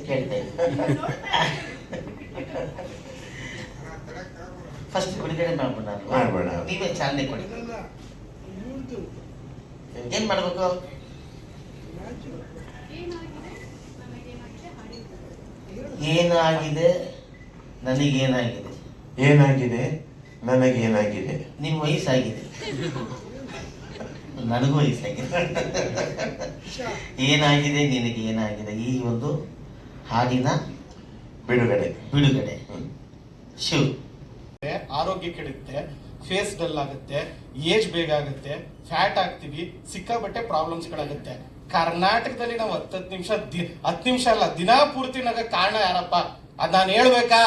ಕೇಳ್ತಾ ಇದ್ದೀನಿ. ಫಸ್ಟ್ ಬಿಡುಗಡೆ ಮಾಡ್ಬೋಣ. ನೀವೇ ಚಾಲನೆ ಕೊಡಿ. ಏನ್ ಮಾಡ್ಬೇಕು? ಏನಾಗಿದೆ ನನಗೇನಾಗಿದೆ? ಏನಾಗಿದೆ ನನಗೇನಾಗಿದೆ? ನಿಮ್ ವಯಸ್ಸಾಗಿದೆ, ನನಗೂ ವಯಸ್ಸಾಗಿದೆ. ಏನಾಗಿದೆ ನಿನಗೆ ಏನಾಗಿದೆ? ಈ ಒಂದು ಹಾಡಿನ ಬಿಡುಗಡೆ. ಶಿವ್. ಆರೋಗ್ಯ ಕೆಡುತ್ತೆ, ಫೇಸ್ ಡಲ್ ಆಗುತ್ತೆ, ಏಜ್ ಬೇಗ ಆಗುತ್ತೆ, ಫ್ಯಾಟ್ ಆಗ್ತೀವಿ, ಸಿಕ್ಕಾಬಟ್ಟೆ ಪ್ರಾಬ್ಲಮ್ಸ್ ಗಳಾಗುತ್ತೆ. ಕರ್ನಾಟಕದಲ್ಲಿ ನಾವು 10 ನಿಮಿಷ ಅಲ್ಲ, ದಿನಾ ಪೂರ್ತಿ ನಗ ಕಾರಣ ಯಾರಪ್ಪ? ಅದ್ ನಾನು ಹೇಳ್ಬೇಕಾ?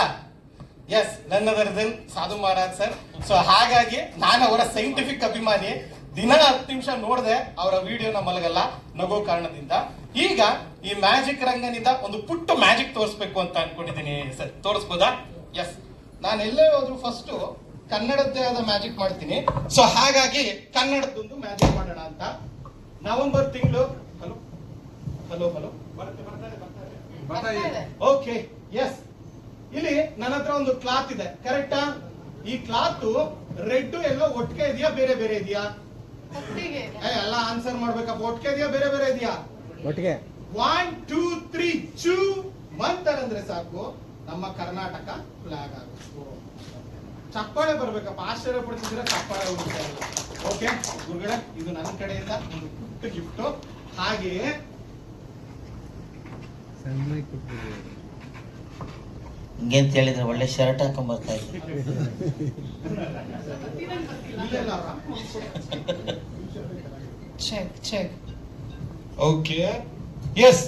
ಎಸ್, ನನ್ನದರ್ದನ್ ಸಾಧು ಮಹಾರಾಜ್ ಸರ್. ಸೊ ಹಾಗಾಗಿ ನಾನು ಅವರ ಸೈಂಟಿಫಿಕ್ ಅಭಿಮಾನಿ. ದಿನ 10 ನಿಮಿಷ ನೋಡ್ದೆ ಅವರ ವಿಡಿಯೋನ ಮಲಗಲ್ಲ ನಗೋ ಕಾರಣದಿಂದ. ಈಗ ಈ ಮ್ಯಾಜಿಕ್ ರಂಗನಿಂದ ಒಂದು ಪುಟ್ಟ ಮ್ಯಾಜಿಕ್ ತೋರಿಸ್ಬೇಕು ಅಂತ ಅನ್ಕೊಂಡಿದ್ದೀನಿ ಸರ್. ತೋರಿಸ್ಬೋದಾ? ಎಸ್, ನಾನು ಎಲ್ಲೇ ಹೋದ್ರು ಫಸ್ಟ್ ಕನ್ನಡದ್ದೇ ಆದ ಮ್ಯಾಜಿಕ್ ಮಾಡ್ತೀನಿ. ಸೊ ಹಾಗಾಗಿ ಕನ್ನಡದೊಂದು ಮ್ಯಾಜಿಕ್ ಮಾಡೋಣ ಅಂತ. ನವೆಂಬರ್ ತಿಂಗಳು ಹಲೋ ಓಕೆ. ಎಸ್, ಇಲ್ಲಿ ನನ್ನ ಹತ್ರ ಒಂದು ಕ್ಲಾತ್ ಇದೆ, ಕರೆಕ್ಟಾ? ಈ ಕ್ಲಾತ್ ರೆಡ್ ಎಲ್ಲೋ ಒಟ್ಟಿಗೆ ಇದೆಯಾ, ಬೇರೆ ಬೇರೆ ಇದೆಯಾ? ಎಲ್ಲ ಆನ್ಸರ್ ಮಾಡ್ಬೇಕಪ್ಪ. ಒಟ್ಟಿಗೆ ಇದೆಯಾ, ಬೇರೆ ಬೇರೆ ಇದೆಯಾ? ಒಟ್ಟಿಗೆ. 1 2 3 ಚೂ ಮಂತರಂದ್ರೆ ಸಾಕು, ನಮ್ಮ ಕರ್ನಾಟಕ ಫ್ಲಾಗ್ ಆಗುತ್ತೆ. ಚಪ್ಪಾಳೆ ಬರ್ಬೇಕಪ್ಪ. ಆಶ್ಚರ್ಯ ಪಡ್ತಿದ್ರೆ ಚಪ್ಪಾಳೆ ಹೋಗ್ತಾ ಇಲ್ಲ. ಓಕೆ ಗುರುಗಳೇ, ಇದು ನನ್ನ ಕಡೆಯಿಂದ ಒಂದು ಪುಟ್ಟ ಗಿಫ್ಟ್. ಹಾಗೆಯೇ ಹಿಂಗೇಂತ ಹೇಳಿದ್ರೆ ಒಳ್ಳೆ ಶರ್ಟ್ ಹಾಕೊಂಡ್ ಬರ್ತಾ ಇದ್ದೆ. ಓಕೆ. ಎಸ್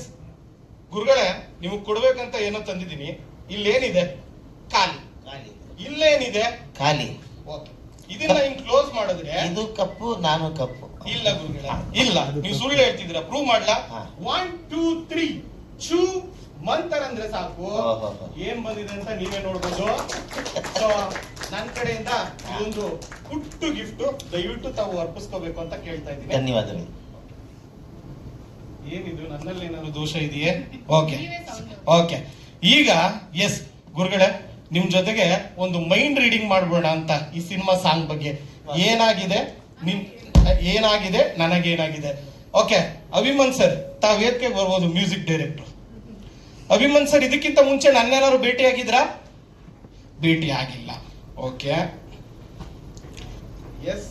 ಗುರುಗಳೇ, ನಿಮಗ್ ಕೊಡ್ಬೇಕಂತ ಏನೋ ತಂದಿದ್ದೀನಿ. ಇಲ್ಲೇನಿದೆ? ಖಾಲಿ. ಇಲ್ಲೇನಿದೆ? ಖಾಲಿ. ಓಕೆ, ಇದನ್ನ ಹಿಂಗ್ ಕ್ಲೋಸ್ ಮಾಡಿದ್ರೆ ಇದು ಕಪ್ಪು, ನಾನು ಕಪ್ಪು. ಇಲ್ಲ ಗುರುಗಳೇ, ಇಲ್ಲ, ನೀವು ಸುಳ್ಳು ಹೇಳ್ತಿದ್ದೀರಾ. ಪ್ರೂವ್ ಮಾಡ್ಲಾ? 1 2 3 ಚೂ ಮಂತರಂದ್ರೆ ಸಾಕು, ಏನ್ ಬಂದಿದೆ ಅಂತ ನೀವೇ ನೋಡ್ಬೋದು. ಸೊ ನನ್ನ ಕಡೆಯಿಂದ ಇದೊಂದು ಪುಟ್ಟ ಗಿಫ್ಟ್, ದಯವಿಟ್ಟು ತಾವು ಅರ್ಪಿಸ್ಕೋಬೇಕು ಅಂತ ಕೇಳ್ತಾ ಇದ್ದೀನಿ. ಧನ್ಯವಾದಗಳು. ಏನಿದು, ನನ್ನಲ್ಲಿ ಏನಾದ್ರು ದೋಷ ಇದೆಯೇ? Okay okay. ಈಗ ಎಸ್ ಗುರುಗಳೇ, ನಿಮ್ ಜೊತೆಗೆ ಒಂದು ಮೈಂಡ್ ರೀಡಿಂಗ್ ಮಾಡ್ಬೋಣ ಅಂತ ಈ ಸಿನಿಮಾ ಸಾಂಗ್ ಬಗ್ಗೆ. ಏನಾಗಿದೆ ನನಗೇನಾಗಿದೆ. ಓಕೆ, ಅಭಿಮನ್ ಸರ್ ತಾವ್ ವೇದಿಕೆಗೆ ಬರ್ಬೋದು, ಮ್ಯೂಸಿಕ್ ಡೈರೆಕ್ಟರ್. ಅಭಿಮನ್ ಸರ್, ಇದಕ್ಕಿಂತ ಮುಂಚೆ ನನ್ನೇನಾದ್ರು ಭೇಟಿ ಆಗಿದ್ರಾ? ಭೇಟಿ ಆಗಿಲ್ಲ. ಓಕೆ. ಎಸ್,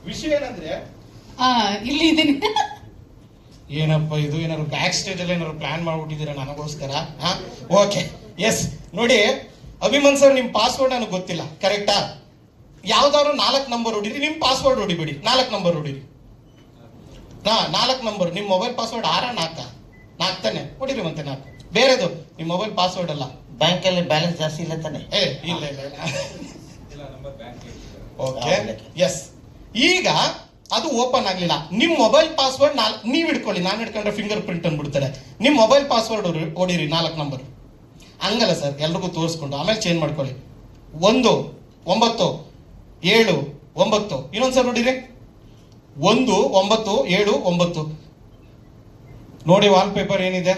ವಿಷಯ ಏನಂದ್ರೆ ಇಲ್ಲಿ ಇದೀನಿ. ಏನಪ್ಪ ಇದು, ಏನಾದ್ರು ಬ್ಯಾಕ್ ಸ್ಟೇಜ್ ಅಲ್ಲಿ ಏನಾದ್ರು ಪ್ಲಾನ್ ಮಾಡ್ಬಿಟ್ಟಿದ್ದೀರಾ ನನಗೋಸ್ಕರ? ಓಕೆ. ಎಸ್ ನೋಡಿ ಅಭಿಮನ್ ಸರ್, ನಿಮ್ ಪಾಸ್ವರ್ಡ್ ನನಗೆ ಗೊತ್ತಿಲ್ಲ, ಕರೆಕ್ಟಾ? ಯಾವ್ದಾದ್ರು 4 ನಂಬರ್ ಹೊಡಿರಿ, ನಿಮ್ ಪಾಸ್ವರ್ಡ್ ಹೊಡಿಬೇಡಿ. 4 ನಂಬರ್ ಹೊಡಿರಿ. 4 ನಂಬರ್. ನಿಮ್ ಮೊಬೈಲ್ ಪಾಸ್ವರ್ಡ್ 6 4 ತಾನೆ? ಹೊಡಿರಿ ಮತ್ತೆ 4. ಬೇರೆದು ನಿಮ್ ಮೊಬೈಲ್ ಪಾಸ್ವರ್ಡ್ ಅಲ್ಲ. ಬ್ಯಾಂಕ್ ಅಲ್ಲಿ ಬ್ಯಾಲೆನ್ಸ್ ಜಾಸ್ತಿ ಇಲ್ಲ ತಾನೆ? ಇಲ್ಲ. ಓಕೆ. ಎಸ್, ಈಗ ಅದು ಓಪನ್ ಆಗ್ಲಿಲ್ಲ. ನಿಮ್ ಮೊಬೈಲ್ ಪಾಸ್ವರ್ಡ್ ನೀವ್ ಹಿಡ್ಕೊಳ್ಳಿ, ನಾನು ಹಿಡ್ಕೊಂಡ್ರೆ ಫಿಂಗರ್ ಪ್ರಿಂಟ್ ಅಂದ್ಬಿಡ್ತಾರೆ. ನಿಮ್ ಮೊಬೈಲ್ ಪಾಸ್ವರ್ಡ್ ಹೊಡಿರಿ 4 ನಂಬರ್. ಹಂಗಲ್ಲ ಸರ್, ಎಲ್ರಿಗೂ ತೋರಿಸ್ಕೊಂಡು ಆಮೇಲೆ ಚೇಂಜ್ ಮಾಡ್ಕೊಳ್ಳಿ. 1 9 7 9. ಇನ್ನೊಂದ್ಸರ್ ನೋಡಿರಿ, 1 9 7 9. ನೋಡಿ ವಾಲ್ ಪೇಪರ್ ಏನಿದೆ?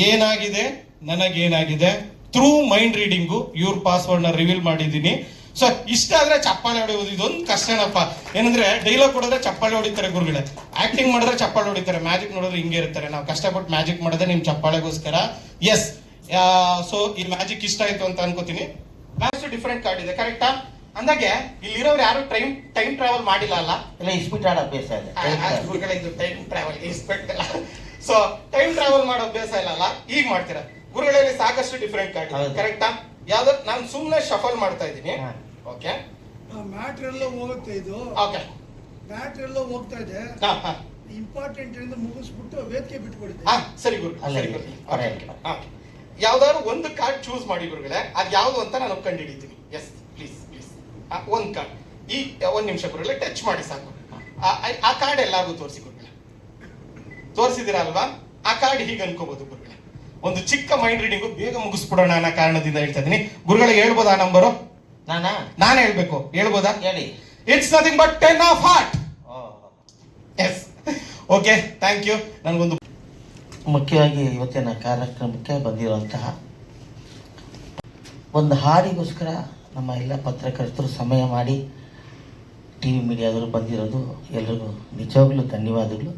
ಏನಾಗಿದೆ ನನಗೇನಾಗಿದೆ. ಥ್ರೂ ಮೈಂಡ್ ರೀಡಿಂಗು ಇವ್ರ ಪಾಸ್ವರ್ಡ್ ನ ರಿವೀಲ್ ಮಾಡಿದ್ದೀನಿ. ಸೊ ಇಷ್ಟ ಆದ್ರೆ ಚಪ್ಪಾಳೆ ಹೊಡೆಯೋದು ಇದೊಂದು ಕಷ್ಟನಪ್ಪ. ಏನಂದ್ರೆ ಡೈಲಾಗ್ ಕೊಡಿದ್ರೆ ಚಪ್ಪಾಳೆ ಹೊಡಿತಾರೆ ಗುರುಗಳೇ, ಆಕ್ಟಿಂಗ್ ಮಾಡಿದ್ರೆ ಚಪ್ಪಾಳೆ ಹೊಡಿತಾರೆ, ಮ್ಯಾಜಿಕ್ ನೋಡಿದ್ರೆ ಹಿಂಗೆ ಇರ್ತಾರೆ. ನಾವು ಕಷ್ಟಪಟ್ಟು ಮ್ಯಾಜಿಕ್ ಮಾಡಿದ್ರೆ ನಿಮ್ ಚಪ್ಪಾಳೆಗೋಸ್ಕರ. ಎಸ್, ಸೊ ಈ ಮ್ಯಾಜಿಕ್ ಇಷ್ಟ ಆಯ್ತು ಅಂತ ಅನ್ಕೋತೀನಿ. ಡಿಫರೆಂಟ್ ಕಾರ್ಡ್ ಇದೆ, ಕರೆಕ್ಟಾ? ಅಂದಾಗೆ ಇಲ್ಲಿರೋರು ಯಾರು ಟೈಮ್ ಟ್ರಾವೆಲ್ ಮಾಡಿಲ್ಲ ಅಲ್ಲ? ಇಲ್ಲ, ಇಸ್ಪಿಟ್ ಆಡೋ ಅಭ್ಯಾಸ ಇದೆ ಗುರುಗಳಿದ್ದು ಟೈಮ್ ಟ್ರಾವೆಲ್ ಇಸ್ಪೆಕ್ಟ್ ಇಲ್ಲ. ಸೊ ಟೈಮ್ ಟ್ರಾವೆಲ್ ಮಾಡೋ ಅಭ್ಯಾಸ ಇಲ್ಲ, ಈಗ ಮಾಡ್ತೀರಾ. ಗುರುಗಳಲ್ಲಿ ಸಾಕಷ್ಟು ಡಿಫರೆಂಟ್ ಕಾರ್ಡ್ ಇದೆ, ಕರೆಕ್ಟಾ? ಯಾವ್ದು ನಾನು ಸುಮ್ಮನೆ ಶಫಲ್ ಮಾಡ್ತಾ ಇದ್ದೀನಿ. ಓಕೆ, ಮ್ಯಾಟ್ರ್ ಎಲ್ಲ ಹೋಗುತ್ತೆ. ಇದು ಓಕೆ, ಮ್ಯಾಟ್ರ್ ಎಲ್ಲ ಹೋಗ್ತಾ ಇದೆ. ಇಂಪಾರ್ಟೆಂಟ್ ಇಂದ ಮುಗಿಸ್ಬಿಟ್ಟು ವೇದಿಕೆ ಬಿಟ್ಕೊಡ್ತೀನಿ. ಸರಿ ಗುರು, ಸರಿ ಗುರು. ಯಾವ್ದಾದ್ರು ಒಂದು ಕಾರ್ಡ್ ಚೂಸ್ ಮಾಡಿ ಗುರುಗಳೇ, ಅದ್ ಯಾವ್ದು ಅಂತ ನಾನು ಕಂಡು ಹಿಡಿತೀನಿ. Yes, please please. ಒಂದ್ ಕಾರ್ಡ್ ಈ 1 ನಿಮಿಷ ಗುರುಗಳೇ ಟಚ್ ಮಾಡಿ ಸಾಕು. ಆ ಕಾರ್ಡ್ ಎಲ್ಲಾರ್ಗೂ ತೋರಿಸಿ ಗುರುಗಳೇ. ತೋರಿಸಿದಿರಾ ಅಲ್ವಾ? ಆ ಕಾರ್ಡ್ ಹೀಗೆ ಅನ್ಕೋಬಹುದು ಗುರುಗಳೇ. ಒಂದು ಚಿಕ್ಕ ಮೈಂಡ್ ರೀಡಿಂಗು ಬೇಗ ಮುಗಿಸ್ಬಿಡೋಣ ಅನ್ನೋ ಕಾರಣದಿಂದ ಹೇಳ್ತಾ ಇದೀನಿ. ಗುರುಗಳಿಗೆ ಹೇಳ್ಬೋದಾ ನಂಬರು? ನಾನು ಹೇಳ್ಬೇಕು, ಹೇಳ್ಬೋದಾ? ಹೇಳಿ. It's nothing but 10 of heart. Yes, okay, thank you. ನನಗೊಂದು ಮುಖ್ಯವಾಗಿ ಇವತ್ತಿನ ಕಾರ್ಯಕ್ರಮಕ್ಕೆ ಬಂದಿರುವಂತಹ ಒಂದು ಹಾಡಿಗೋಸ್ಕರ ನಮ್ಮ ಎಲ್ಲ ಪತ್ರಕರ್ತರು ಸಮಯ ಮಾಡಿ ಟಿ ವಿ ಮೀಡಿಯಾದವರು ಬಂದಿರೋದು ಎಲ್ರಿಗೂ ನಿಜವಾಗ್ಲೂ ಧನ್ಯವಾದಗಳು.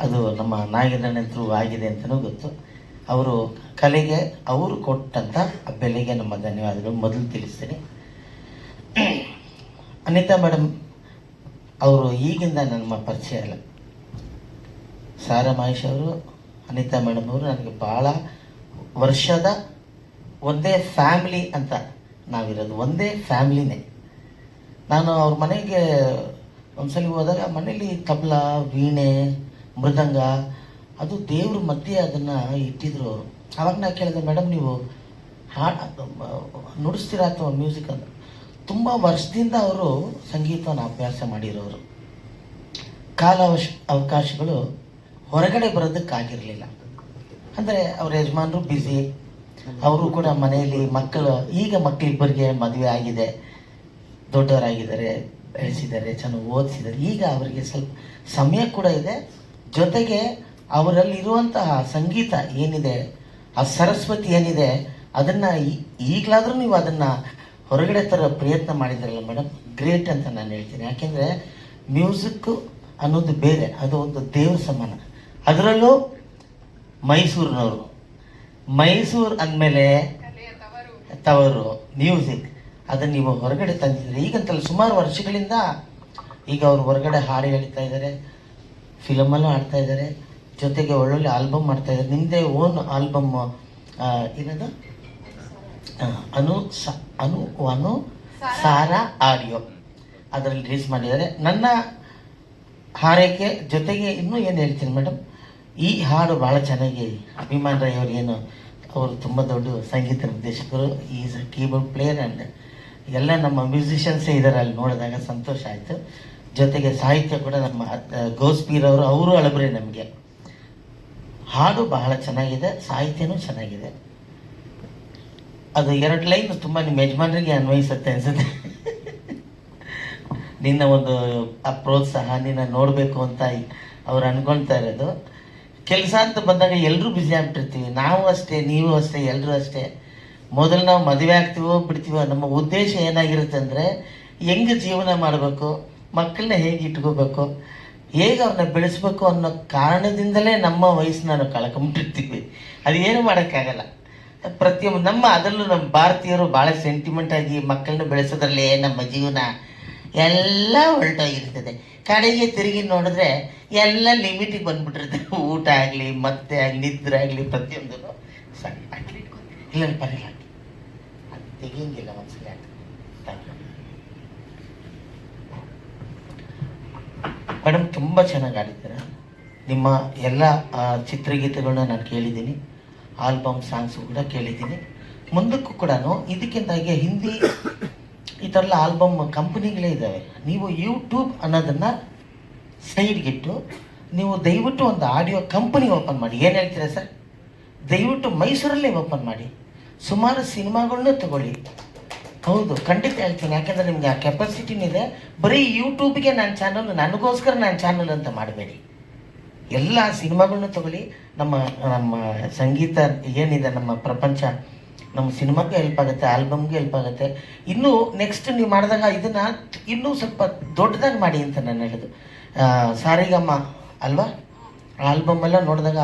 ಅದು ನಮ್ಮ ನಾಗೇಂದ್ರನಂತರೂ ಆಗಿದೆ ಅಂತಲೂ ಗೊತ್ತು. ಅವರು ಕಲೆಗೆ ಅವರು ಕೊಟ್ಟಂಥ ಬೆಲೆಗೆ ನಮ್ಮ ಧನ್ಯವಾದಗಳು ಮೊದಲು ತಿಳಿಸ್ತೀನಿ. ಅನಿತಾ ಮೇಡಮ್ ಅವರು ಈಗಿಂದ ನಮ್ಮ ಪರಿಚಯ ಅಲ್ಲ. ಸಾರಾ ಮಹೇಶ್ ಅವರು, ಅನಿತಾ ಮೇಡಮ್ ಅವರು ನನಗೆ ಭಾಳ ವರ್ಷದ ಒಂದೇ ಫ್ಯಾಮಿಲಿ ಅಂತ ನಾವಿರೋದು, ಒಂದೇ ಫ್ಯಾಮಿಲಿನೇ. ನಾನು ಅವ್ರ ಮನೆಗೆ ಒಂದ್ಸಲಿ ಹೋದಾಗ ಮನೇಲಿ ತಬಲ, ವೀಣೆ, ಮೃದಂಗ ಅದು ದೇವ್ರ ಮಧ್ಯೆ ಅದನ್ನು ಇಟ್ಟಿದ್ರು. ಆವಾಗ ನಾ ಕೇಳಿದೆ, ಮೇಡಮ್ ನೀವು ನುಡಿಸ್ತೀರಾ ಅಥವಾ ಮ್ಯೂಸಿಕ್ ಅಂತ. ತುಂಬ ವರ್ಷದಿಂದ ಅವರು ಸಂಗೀತವನ್ನು ಅಭ್ಯಾಸ ಮಾಡಿರೋರು. ಅವಕಾಶಗಳು ಹೊರಗಡೆ ಬರೋದಕ್ಕಾಗಿರಲಿಲ್ಲ. ಅಂದರೆ ಅವ್ರ ಯಜಮಾನರು ಬ್ಯುಸಿ, ಅವರು ಕೂಡ ಮನೆಯಲ್ಲಿ ಈಗ ಮಕ್ಕಳಿಬ್ಬರಿಗೆ ಮದುವೆ ಆಗಿದೆ, ದೊಡ್ಡವರಾಗಿದ್ದಾರೆ, ಬೆಳೆಸಿದ್ದಾರೆ, ಚೆನ್ನಾಗಿ ಓದಿಸಿದ್ದಾರೆ. ಈಗ ಅವರಿಗೆ ಸ್ವಲ್ಪ ಸಮಯ ಕೂಡ ಇದೆ. ಜೊತೆಗೆ ಅವರಲ್ಲಿರುವಂತಹ ಸಂಗೀತ ಏನಿದೆ, ಆ ಸರಸ್ವತಿ ಏನಿದೆ, ಅದನ್ನು ಈಗಲಾದರೂ ನೀವು ಅದನ್ನು ಹೊರಗಡೆ ಥರ ಪ್ರಯತ್ನ ಮಾಡಿದ್ರಲ್ಲ ಮೇಡಮ್, ಗ್ರೇಟ್ ಅಂತ ನಾನು ಹೇಳ್ತೀನಿ. ಯಾಕೆಂದರೆ ಮ್ಯೂಸಿಕ್ಕು ಅನ್ನೋದು ಬೇರೆ, ಅದು ಒಂದು ದೇವ್ರ ಸಮಾನ. ಅದರಲ್ಲೂ ಮೈಸೂರಿನವರು, ಮೈಸೂರು ಅಂದಮೇಲೆ ತವರು ಮ್ಯೂಸಿಕ್, ಅದನ್ನು ನೀವು ಹೊರಗಡೆ ತಂದಿದ್ದೀರಿ. ಈಗಂತಲ್ಲ ಸುಮಾರು ವರ್ಷಗಳಿಂದ ಈಗ ಅವರು ಹೊರಗಡೆ ಹಾಡು ಹೇಳ್ತಾ ಇದ್ದಾರೆ, ಫಿಲಮಲ್ಲೂ ಆಡ್ತಾ ಇದ್ದಾರೆ, ಜೊತೆಗೆ ಒಳ್ಳೊಳ್ಳೆ ಆಲ್ಬಮ್ ಮಾಡ್ತಾ ಇದ್ದಾರೆ. ನಿಮ್ಮದೇ ಓನ್ ಆಲ್ಬಮ್ ಏನದು ಅನು ಸಾರಾ ಆಡಿಯೋ ಅದರಲ್ಲಿ ರಿಲೀಸ್ ಮಾಡಿದ್ದಾರೆ. ನನ್ನ ಹಾರೈಕೆ ಜೊತೆಗೆ ಇನ್ನೂ ಏನು ಹೇಳ್ತೀನಿ ಮೇಡಮ್, ಈ ಹಾಡು ಭಾಳ ಚೆನ್ನಾಗಿ ಅಭಿಮಾನ್ ರೈ ಅವರು ಏನು, ಅವರು ತುಂಬ ದೊಡ್ಡ ಸಂಗೀತ ನಿರ್ದೇಶಕರು, is a keyboard player and ಎಲ್ಲ ನಮ್ಮ ಮ್ಯೂಸಿಷಿಯನ್ಸೇ ಇದ್ದಾರೆ. ಅಲ್ಲಿ ನೋಡಿದಾಗ ಸಂತೋಷ ಆಯಿತು. ಜೊತೆಗೆ ಸಾಹಿತ್ಯ ಕೂಡ ನಮ್ಮ ಗೋಸ್ಪೀರ್ ಅವರು ಅಳಬ್ರೆ. ನಮಗೆ ಹಾಡು ಬಹಳ ಚೆನ್ನಾಗಿದೆ, ಸಾಹಿತ್ಯನೂ ಚೆನ್ನಾಗಿದೆ. ಅದು 2 ಲೈನ್ ತುಂಬ ನಿಮ್ಮ ಯಜಮಾನರಿಗೆ ಅನ್ವಯಿಸುತ್ತೆ ಅನ್ಸುತ್ತೆ. ನಿನ್ನ ಒಂದು ಪ್ರೋತ್ಸಾಹ, ನಿನ್ನ ನೋಡಬೇಕು ಅಂತ ಅವ್ರು ಅನ್ಕೊಳ್ತಾ ಇರೋದು. ಕೆಲಸ ಅಂತ ಬಂದಾಗ ಎಲ್ಲರೂ ಬ್ಯುಸಿ ಆಗ್ಬಿಟ್ಟಿರ್ತೀವಿ. ನಾವು ಅಷ್ಟೇ, ನೀವು ಅಷ್ಟೇ, ಎಲ್ಲರೂ ಅಷ್ಟೇ. ಮೊದಲು ನಾವು ಮದುವೆ ಆಗ್ತೀವೋ ಬಿಡ್ತೀವೋ, ನಮ್ಮ ಉದ್ದೇಶ ಏನಾಗಿರುತ್ತೆ ಅಂದರೆ ಹೆಂಗೆ ಜೀವನ ಮಾಡಬೇಕು, ಮಕ್ಕಳನ್ನ ಹೇಗೆ ಇಟ್ಕೋಬೇಕು, ಹೇಗೆ ಅವ್ರನ್ನ ಬೆಳೆಸ್ಬೇಕು ಅನ್ನೋ ಕಾರಣದಿಂದಲೇ ನಮ್ಮ ವಯಸ್ಸನ್ನ ನಾವು ಕಳ್ಕೊಂಬಿಟ್ಟಿರ್ತೀವಿ. ಅದೇನು ಮಾಡೋಕ್ಕಾಗಲ್ಲ. ಪ್ರತಿಯೊಂದು ಅದರಲ್ಲೂ ನಮ್ಮ ಭಾರತೀಯರು ಭಾಳ ಸೆಂಟಿಮೆಂಟ್ ಆಗಿ ಮಕ್ಕಳನ್ನ ಬೆಳೆಸೋದ್ರಲ್ಲೇ ನಮ್ಮ ಜೀವನ ಎಲ್ಲ ಹೊರಟೋಗಿರ್ತದೆ. ಕಡೆಗೆ ತಿರುಗಿ ನೋಡಿದ್ರೆ ಎಲ್ಲ ಲಿಮಿಟಿಗೆ ಬಂದ್ಬಿಟ್ಟಿರ್ತದೆ. ಊಟ ಆಗಲಿ, ಮತ್ತೆ ಆಗಲಿ, ನಿದ್ರೆ ಆಗಲಿ, ಪ್ರತಿಯೊಂದು ಸರಿ ಆಗಲಿ. ಇಲ್ಲ ಬರಲ್ಲ, ಅದು ತೆಗಿಯಂಗಿಲ್ಲ ಒಂದ್ಸಲ. ಮೇಡಮ್ ತುಂಬ ಚೆನ್ನಾಗಿ ಆಡಿದ್ದೀರ. ನಿಮ್ಮ ಎಲ್ಲ ಚಿತ್ರಗೀತೆಗಳನ್ನ ನಾನು ಕೇಳಿದ್ದೀನಿ, ಆಲ್ಬಮ್ ಸಾಂಗ್ಸು ಕೂಡ ಕೇಳಿದ್ದೀನಿ. ಮುಂದಕ್ಕೂ ಕೂಡ ಇದಕ್ಕಿಂತ ಹಿಂದಿ ಈ ಥರ ಆಲ್ಬಮ್ ಕಂಪನಿಗಳೇ ಇದ್ದಾವೆ. ನೀವು ಯೂಟ್ಯೂಬ್ ಅನ್ನೋದನ್ನು ಸೈಡ್ಗಿಟ್ಟು ನೀವು ದಯವಿಟ್ಟು ಒಂದು ಆಡಿಯೋ ಕಂಪನಿ ಓಪನ್ ಮಾಡಿ. ಏನು ಹೇಳ್ತೀರಾ ಸರ್? ದಯವಿಟ್ಟು ಮೈಸೂರಲ್ಲೇ ಓಪನ್ ಮಾಡಿ, ಸುಮಾರು ಸಿನಿಮಾಗಳನ್ನೂ ತಗೊಳ್ಳಿ. ಹೌದು, ಖಂಡಿತ ಹೇಳ್ತೀನಿ. ಯಾಕೆಂದರೆ ನಿಮಗೆ ಆ ಕೆಪಾಸಿಟಿನಿದೆ. ಬರೀ ಯೂಟ್ಯೂಬ್ಗೆ ನನ್ನ ಚಾನಲ್, ನನಗೋಸ್ಕರ ನನ್ನ ಚಾನಲ್ ಅಂತ ಮಾಡಬೇಡಿ. ಎಲ್ಲ ಸಿನಿಮಾಗಳನ್ನೂ ತಗೊಳ್ಳಿ. ನಮ್ಮ ನಮ್ಮ ಸಂಗೀತ ಏನಿದೆ, ನಮ್ಮ ಪ್ರಪಂಚ, ನಮ್ಮ ಸಿನಿಮಾಗೆ ಹೆಲ್ಪ್ ಆಗುತ್ತೆ, ಆಲ್ಬಮ್ಗೆ ಹೆಲ್ಪ್ ಆಗುತ್ತೆ. ಇನ್ನೂ ನೆಕ್ಸ್ಟ್ ನೀವು ಮಾಡಿದಾಗ ಇದನ್ನು ಇನ್ನೂ ಸ್ವಲ್ಪ ದೊಡ್ಡದಾಗಿ ಮಾಡಿ ಅಂತ ನಾನು ಹೇಳೋದು. ಸಾರಿಗಮ್ಮ ಅಲ್ವಾ, ಆಲ್ಬಮ್ ಎಲ್ಲ ನೋಡಿದಾಗ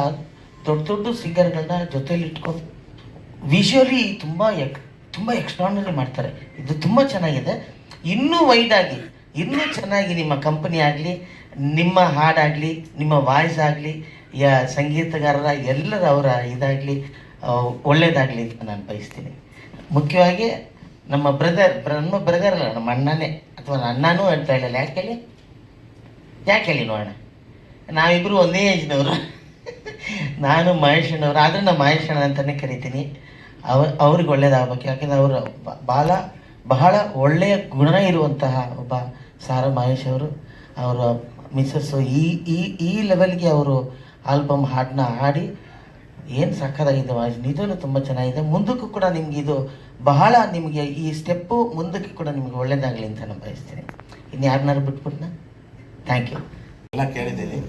ದೊಡ್ಡ ದೊಡ್ಡ ಸಿಂಗರ್ಗಳನ್ನ ಜೊತೆಲಿ ಇಟ್ಕೊಂಡು ವಿಷುವಲಿ ತುಂಬ ಎಕ್ಸ್ಟ್ರಾರ್ಡಿನರಿ ಮಾಡ್ತಾರೆ. ಇದು ತುಂಬ ಚೆನ್ನಾಗಿದೆ. ಇನ್ನೂ ವೈಡಾಗಿ, ಇನ್ನೂ ಚೆನ್ನಾಗಿ ನಿಮ್ಮ ಕಂಪನಿ ಆಗಲಿ, ನಿಮ್ಮ ಹಾಡಾಗಲಿ, ನಿಮ್ಮ ವಾಯ್ಸ್ ಆಗಲಿ, ಸಂಗೀತಗಾರರ ಎಲ್ಲರ ಅವರ ಇದಾಗಲಿ ಒಳ್ಳೇದಾಗಲಿ ಅಂತ ನಾನು ಬಯಸ್ತೀನಿ. ಮುಖ್ಯವಾಗಿ ನಮ್ಮ ಬ್ರದರ್ ಅಲ್ಲ, ನಮ್ಮ ಅಣ್ಣನೇ, ಅಥವಾ ಅಣ್ಣನೂ ಹೇಳ್ತಾ ಇಲ್ಲ. ಯಾಕೆ ಹೇಳಿ ನೋಡೋಣ. ನಾವಿಬ್ಬರು ಒಂದೇ ಏಜ್ನವರು. ನಾನು ಮಹೇಶ್ ಅಣ್ಣವರು, ಆದರೆ ನಾನು ಮಹೇಶ್ ಅಣ್ಣ ಅಂತಲೇ ಕರಿತೀನಿ. ಅವ್ರಿಗೆ ಒಳ್ಳೇದಾಗಬೇಕು. ಯಾಕೆಂದರೆ ಅವರು ಬಹಳ ಒಳ್ಳೆಯ ಗುಣ ಇರುವಂತಹ ಒಬ್ಬ ಸಾರಾ ಮಹೇಶ್ ಅವರು. ಅವರ ಮಿಸ್ಸಸ್ಸು ಈ ಲೆವೆಲ್ಗೆ ಅವರು ಆಲ್ಬಮ್ ಹಾಡನ್ನ ಹಾಡಿ ಏನು ಸಕ್ಕತ್ತಾಗಿದೆ. ವಾಯ್ಸ್ ನಿಜವೂ ತುಂಬ ಚೆನ್ನಾಗಿದೆ. ಮುಂದಕ್ಕೂ ಕೂಡ ನಿಮ್ಗೆ ಇದು ಬಹಳ, ನಿಮಗೆ ಈ ಸ್ಟೆಪ್ಪು ಮುಂದಕ್ಕೆ ಕೂಡ ನಿಮಗೆ ಒಳ್ಳೇದಾಗಲಿ ಅಂತ ನಾನು ಬಯಸ್ತೀನಿ. ಇನ್ನು ಯಾರನ್ನಾರು ಬಿಟ್ಬಿಟ್ನಾ? Thank you. ಎಲ್ಲ ಕೇಳಿದ್ದೀನಿ.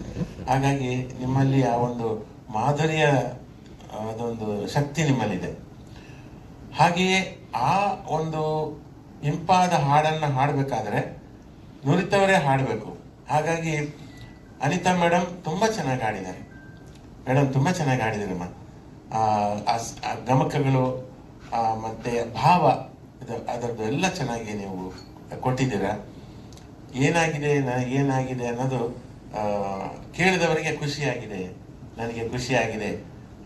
ಹಾಗಾಗಿ ನಿಮ್ಮಲ್ಲಿ ಆ ಒಂದು ಮಾಧುರ್ಯ, ಅದೊಂದು ಶಕ್ತಿ ನಿಮ್ಮಲ್ಲಿದೆ. ಹಾಗೆಯೇ ಆ ಒಂದು ಇಂಪಾದ ಹಾಡನ್ನು ಹಾಡಬೇಕಾದ್ರೆ ನುರಿತವರೇ ಹಾಡಬೇಕು. ಹಾಗಾಗಿ ಅನಿತಾ ಮೇಡಮ್ ತುಂಬ ಚೆನ್ನಾಗಿ ಹಾಡಿದ್ದಾರೆ. ಮೇಡಮ್ ತುಂಬ ಚೆನ್ನಾಗಿ ಹಾಡಿದಾರಮ್ಮ. ಆ ಗಮಕಗಳು ಮತ್ತೆ ಭಾವ ಅದರದ್ದು ಎಲ್ಲ ಚೆನ್ನಾಗಿ ನೀವು ಕೊಟ್ಟಿದ್ದೀರಾ. ಏನಾಗಿದೆ ಅನ್ನೋದು ಕೇಳಿದವರಿಗೆ ಖುಷಿಯಾಗಿದೆ, ನನಗೆ ಖುಷಿಯಾಗಿದೆ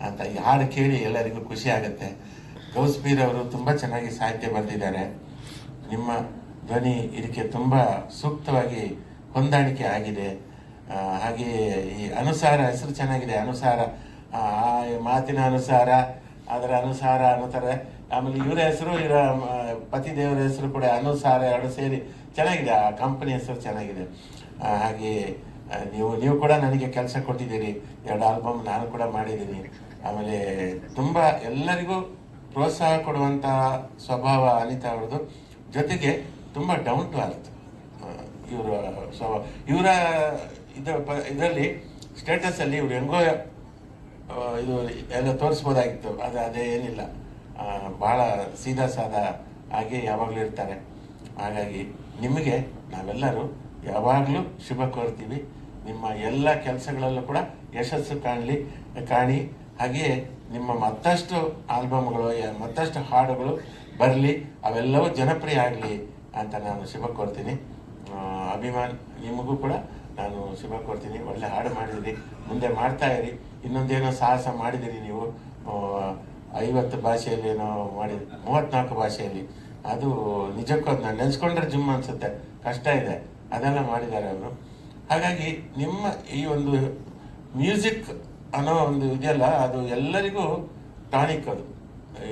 ಅಂತ ಈ ಹಾಡು ಕೇಳಿ ಎಲ್ಲರಿಗೂ ಖುಷಿ ಆಗುತ್ತೆ. ಗೌಸ್ಬೀರ್ ಅವರು ತುಂಬ ಚೆನ್ನಾಗಿ ಸಾಹಿತ್ಯ ಬರೆದಿದ್ದಾರೆ. ನಿಮ್ಮ ಧ್ವನಿ ಇದಕ್ಕೆ ತುಂಬ ಸೂಕ್ತವಾಗಿ ಹೊಂದಾಣಿಕೆ ಆಗಿದೆ. ಹಾಗೆಯೇ ಈ ಅನುಸಾರ ಹೆಸರು ಚೆನ್ನಾಗಿದೆ. ಅನುಸಾರ, ಆ ಮಾತಿನ ಅನುಸಾರ, ಅದರ ಅನುಸಾರ ಅನ್ನೋತಾರೆ. ಆಮೇಲೆ ಇವರ ಹೆಸರು, ಇವರ ಪತಿ ದೇವರ ಹೆಸರು ಕೂಡ ಅನುಸಾರ, ಎರಡು ಸೇರಿ ಚೆನ್ನಾಗಿದೆ. ಆ ಕಂಪನಿ ಹೆಸರು ಚೆನ್ನಾಗಿದೆ. ಹಾಗೆ ನೀವು ಕೂಡ ನನಗೆ ಕೆಲಸ ಕೊಟ್ಟಿದ್ದೀರಿ. 2 ಆಲ್ಬಮ್ ನಾನು ಕೂಡ ಮಾಡಿದ್ದೀನಿ. ಆಮೇಲೆ ತುಂಬ ಎಲ್ಲರಿಗೂ ಪ್ರೋತ್ಸಾಹ ಕೊಡುವಂಥ ಸ್ವಭಾವ ಅನಿತಾ ಅವ್ರದ್ದು. ಜೊತೆಗೆ ತುಂಬ ಡೌನ್ ಟು ಅರ್ತ್ ಇವರ ಸ್ವಭಾವ. ಇವರ ಇದರಲ್ಲಿ ಸ್ಟೇಟಸಲ್ಲಿ ಇವ್ರು ಹೆಂಗೋ ಇದು ಎಲ್ಲ ತೋರಿಸ್ಬೋದಾಗಿತ್ತು. ಅದೇ ಏನಿಲ್ಲ, ಭಾಳ ಸೀದಾ ಸಾದಾ ಹಾಗೆ ಯಾವಾಗಲೂ ಇರ್ತಾರೆ. ಹಾಗಾಗಿ ನಿಮಗೆ ನಾವೆಲ್ಲರೂ ಯಾವಾಗಲೂ ಶುಭ ಕೋರ್ತೀವಿ. ನಿಮ್ಮ ಎಲ್ಲ ಕೆಲಸಗಳಲ್ಲೂ ಕೂಡ ಯಶಸ್ಸು ಕಾಣಿ. ಹಾಗೆಯೇ ನಿಮ್ಮ ಮತ್ತಷ್ಟು ಆಲ್ಬಮ್ಗಳು, ಮತ್ತಷ್ಟು ಹಾಡುಗಳು ಬರಲಿ, ಅವೆಲ್ಲವೂ ಜನಪ್ರಿಯ ಆಗಲಿ ಅಂತ ನಾನು ಶುಭ ಕೋರ್ತೀನಿ. ಅಭಿಮಾನ್, ನಿಮಗೂ ಕೂಡ ನಾನು ಶುಭ ಕೋರ್ತೀನಿ. ಒಳ್ಳೆ ಹಾಡು ಮಾಡಿದಿರಿ, ಮುಂದೆ ಮಾಡ್ತಾ ಇರಿ. ಇನ್ನೊಂದೇನೋ ಸಾಹಸ ಮಾಡಿದಿರಿ ನೀವು, 50 ಭಾಷೆಯಲ್ಲಿ ಏನೋ ಮಾಡಿದ್ರಿ, 34 ಭಾಷೆಯಲ್ಲಿ. ಅದು ನಿಜಕ್ಕೂ ಅದು ನಾನು ನೆನೆಸ್ಕೊಂಡ್ರೆ ಜಿಮ್ ಅನ್ಸುತ್ತೆ, ಕಷ್ಟ ಇದೆ. ಅದೆಲ್ಲ ಮಾಡಿದ್ದಾರೆ ಅವರು. ಹಾಗಾಗಿ ನಿಮ್ಮ ಈ ಒಂದು ಮ್ಯೂಸಿಕ್ ಅನ್ನೋ ಒಂದು ಇದೆಯಲ್ಲ, ಅದು ಎಲ್ಲರಿಗೂ ಟಾನಿಕ್. ಅದು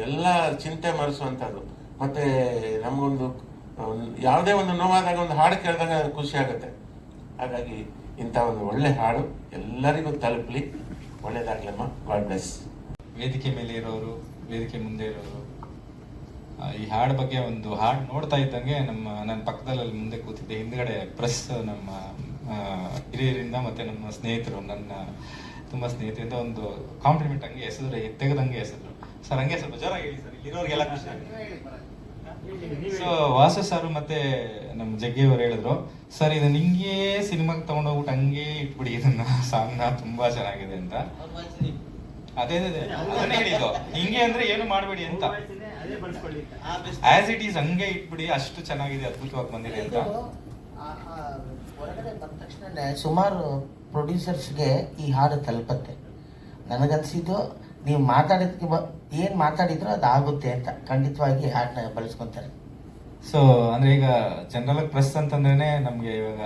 ಎಲ್ಲ ಚಿಂತೆ ಮರೆಸುವಂಥದ್ದು. ಮತ್ತು ನಮಗೊಂದು ಯಾವುದೇ ಒಂದು ನೋವಾದಾಗ ಒಂದು ಹಾಡು ಕೇಳಿದಾಗ ಖುಷಿ ಆಗುತ್ತೆ. ಹಾಗಾಗಿ ಇಂಥ ಒಂದು ಒಳ್ಳೆ ಹಾಡು ಎಲ್ಲರಿಗೂ ತಲುಪಲಿ. ಒಳ್ಳೇದಾಗ್ಲಮ್ಮ. God bless. ವೇದಿಕೆ ಮೇಲೆ ಇರೋರು, ವೇದಿಕೆ ಮುಂದೆ ಇರೋರು, ಈ ಹಾಡು ಬಗ್ಗೆ ಒಂದು ಹಾಡು ನೋಡ್ತಾ ಇದ್ದಂಗೆ ನನ್ನ ಪಕ್ಕದಲ್ಲಿ ಮುಂದೆ ಕೂತಿದ್ದೆ, ಹಿಂದ್ಗಡೆ ಪ್ರೆಸ್ ನಮ್ಮ ಹಿರಿಯರಿಂದ ಮತ್ತೆ ನಮ್ಮ ಸ್ನೇಹಿತರು, ನನ್ನ ತುಂಬ ಸ್ನೇಹಿತರಿಂದ ಒಂದು ಕಾಂಪ್ಲಿಮೆಂಟ್ ಹಂಗೆ ಎಸೆದ್ರು, ತೆಗೆದಂಗೆ ಎಸೆದ್ರು. ಸರ್ ಹಂಗೆ ಸ್ವಲ್ಪ ಜೋರಾಗಿ ಹೇಳಿ ಸರ್, ಇರೋರಿಗೆಲ್ಲ ಖುಷಿ ಆಗಿದೆ. ಸೊ ವಾಸು ಸರ್ ಮತ್ತೆ ನಮ್ಮ ಜಗ್ಗಿಯವರು ಹೇಳಿದ್ರು, ಸರ್ ಇದು ನಿಂಗೆ ಸಿನಿಮಾಗೆ ತಗೊಂಡೋಗ್ಬಿಟ್ಟು ಹಂಗೆ ಇಟ್ಬಿಡಿ ಇದನ್ನ, ಸಾಂಗ್ನ ತುಂಬಾ ಚೆನ್ನಾಗಿದೆ ಅಂತ. ಅದೇ ಅದನ್ನೇ ಹೇಳಿದ್ದು, ಹಿಂಗೆ ಅಂದ್ರೆ ಏನು ಮಾಡಬೇಡಿ ಅಂತ, ಆಸ್ ಇಟ್ ಈಸ್ ಹಂಗೆ ಇಟ್ಬಿಡಿ, ಅಷ್ಟು ಚೆನ್ನಾಗಿದೆ, ಅದ್ಭುತವಾಗಿ ಬಂದಿದೆ ಅಂತ. ಹೊರಗಡೆ ಬಂದ ತಕ್ಷಣ ಸುಮಾರು ಪ್ರೊಡ್ಯೂಸರ್ಸ್ಗೆ ಈ ಹಾಡು ತಲುಪತ್ತೆ. ನನಗನ್ಸಿದ್ದು ನೀವು ಮಾತಾಡಿದಕ್ಕೆ ಏನು ಮಾತಾಡಿದ್ರು ಅದು ಆಗುತ್ತೆ ಅಂತ ಖಂಡಿತವಾಗಿ ಹಾಡನ್ನ ಬಳಸ್ಕೊಂತಾರೆ. ಸೊ ಅಂದ್ರೆ ಈಗ ಜನರಲ್ ಆಗಿ ಪ್ರೆಸ್ ಅಂತಂದ್ರೇನೆ ನಮ್ಗೆ ಇವಾಗ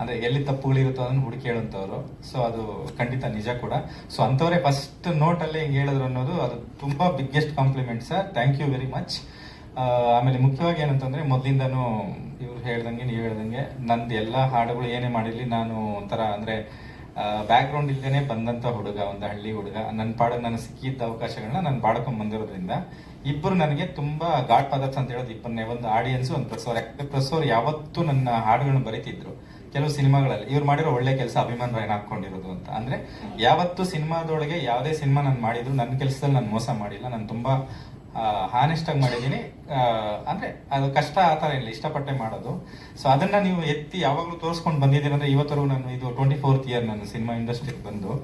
ಅಂದ್ರೆ ಎಲ್ಲಿ ತಪ್ಪುಗಳಿರುತ್ತೋ ಅದನ್ನ ಹುಡುಕಿ ಹೇಳುವಂತವ್ರು. ಸೊ ಅದು ಖಂಡಿತ ನಿಜ ಕೂಡ. ಸೊ ಅಂತವರೇ ಫಸ್ಟ್ ನೋಟ್ ಅಲ್ಲೇ ಹಿಂಗೆ ಹೇಳಿದ್ರು ಅನ್ನೋದು ಅದು ತುಂಬಾ biggest compliment sir, thank you very much. ಆಮೇಲೆ ಮುಖ್ಯವಾಗಿ ಏನಂತಂದ್ರೆ ಮೊದಲಿಂದನೂ ಇವ್ರು ಹೇಳ್ದಂಗೆ, ನೀವು ಹೇಳ್ದಂಗೆ ನಂದು ಎಲ್ಲ ಹಾಡುಗಳು ಏನೇ ಮಾಡಿರ್ಲಿ, ನಾನು ಒಂಥರ ಅಂದ್ರೆ ಬ್ಯಾಕ್ ಗ್ರೌಂಡ್ ಇಲ್ದೇನೆ ಬಂದಂತ ಹುಡುಗ, ಒಂದು ಹಳ್ಳಿ ಹುಡುಗ. ನನ್ನ ಪಾಡಕ್ಕೆ ನನಗೆ ಸಿಕ್ಕಿದ್ದ ಅವಕಾಶಗಳನ್ನ ನಾನು ಬಾಡ್ಕೊಂಡ್ ಬಂದಿರೋದ್ರಿಂದ ಇಬ್ಬರು ನನಗೆ ತುಂಬಾ ಗಾಡ್ ಫಾದರ್ಸ್ ಅಂತ ಹೇಳೋದು ಇಬ್ಬರನ್ನೇ, ಒಂದು ಆಡಿಯನ್ಸ್, ಒಂದು ಪ್ರೆಸ್ ಅವ್ರು. ಯಾಕಂದ್ರೆ ಪ್ರೆಸ್ ಅವ್ರು ಯಾವತ್ತೂ ನನ್ನ ಹಾಡುಗಳನ್ನ ಬರೀತಿದ್ರು. ಕೆಲವು ಸಿನಿಮಾಗಳಲ್ಲಿ ಇವ್ರು ಮಾಡಿರೋ ಒಳ್ಳೆ ಕೆಲಸ ಅಭಿಮಾನ್ ರಾಯನ್ ಹಾಕೊಂಡಿರೋದು ಅಂತ. ಅಂದ್ರೆ ಯಾವತ್ತು ಸಿನಿಮಾದೊಳಗೆ ಯಾವುದೇ ಸಿನಿಮಾ ನಾನು ಮಾಡಿದ್ರು ನನ್ನ ಕೆಲಸದಲ್ಲಿ ನಾನು ಮೋಸ ಮಾಡಿಲ್ಲ, ನಾನು ತುಂಬಾ ಹಾನೆಸ್ಟ್ ಆಗಿ ಮಾಡಿದ್ದೀನಿ. ಅಂದ್ರೆ ಅದು ಕಷ್ಟ ಆ ಥರ ಇಲ್ಲ, ಇಷ್ಟಪಟ್ಟೆ ಮಾಡೋದು. ಸೊ ಅದನ್ನ ನೀವು ಎತ್ತಿ ಯಾವಾಗಲೂ ತೋರಿಸ್ಕೊಂಡು ಬಂದಿದ್ದೀರಿ. ಅಂದ್ರೆ ಇವತ್ತರೆಗೂ ನಾನು ಇದು 24th ಇಯರ್ ನಾನು ಸಿನಿಮಾ ಇಂಡಸ್ಟ್ರಿಗೆ ಬಂದು.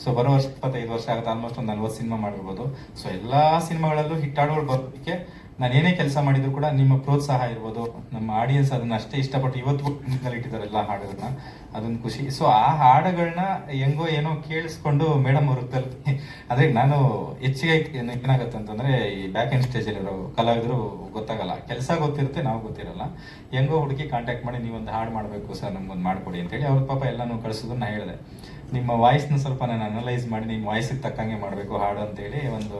ಸೊ ಬರೋ ವರ್ಷ 25 ವರ್ಷ ಆಗುತ್ತೆ, ಆಲ್ಮೋಸ್ಟ್ ಒಂದು 40 ಸಿನಿಮಾ ಮಾಡಿರ್ಬೋದು. ಸೊ ಎಲ್ಲಾ ಸಿನಿಮಾಗಳಲ್ಲೂ ಹಿಟ್ ಹಾಡುಗಳು ಬರೋದಕ್ಕೆ ನಾನು ಏನೇ ಕೆಲಸ ಮಾಡಿದ್ರು ಕೂಡ ನಿಮ್ಮ ಪ್ರೋತ್ಸಾಹ ಇರ್ಬೋದು, ನಮ್ಮ ಆಡಿಯನ್ಸ್ ಅದನ್ನ ಅಷ್ಟೇ ಇಷ್ಟಪಟ್ಟು ಇವತ್ತು ಇಟ್ಟಿದ್ದಾರೆ ಎಲ್ಲ ಹಾಡುಗಳನ್ನ, ಅದೊಂದು ಖುಷಿ. ಸೊ ಆ ಹಾಡುಗಳನ್ನ ಹೆಂಗೋ ಏನೋ ಕೇಳಿಸ್ಕೊಂಡು ಮೇಡಮ್ ಅವ್ರ ತಲುಪಿ. ಅದೇ ನಾನು ಹೆಚ್ಚಿಗೆ ಏನಾಗುತ್ತೆ ಅಂತಂದ್ರೆ ಈ ಬ್ಯಾಕ್ ಎಂಡ್ ಸ್ಟೇಜ್ ಅಲ್ಲಿ ಇರೋ ಕಲಾವಿದರು ಗೊತ್ತಾಗಲ್ಲ, ಕೆಲಸ ಗೊತ್ತಿರುತ್ತೆ, ನಾವು ಗೊತ್ತಿರಲ್ಲ. ಹೆಂಗೋ ಹುಡುಗಿ ಕಾಂಟ್ಯಾಕ್ಟ್ ಮಾಡಿ ನೀವೊಂದು ಹಾಡು ಮಾಡಬೇಕು ಸರ್, ನಮ್ಗೊಂದು ಮಾಡ್ಕೊಡಿ ಅಂತೇಳಿ ಅವ್ರ ಪಾಪ ಎಲ್ಲಾನು ಕಳಿಸಿದ್ರು. ನಾ ಹೇಳಿದೆ ನಿಮ್ಮ ವಾಯ್ಸ್ನ ಸ್ವಲ್ಪ ನಾನು ಅನಲೈಸ್ ಮಾಡಿ ನಿಮ್ಮ ವಾಯ್ಸಿಗೆ ತಕ್ಕಂಗೆ ಮಾಡಬೇಕು ಹಾಡು ಅಂತೇಳಿ ಒಂದು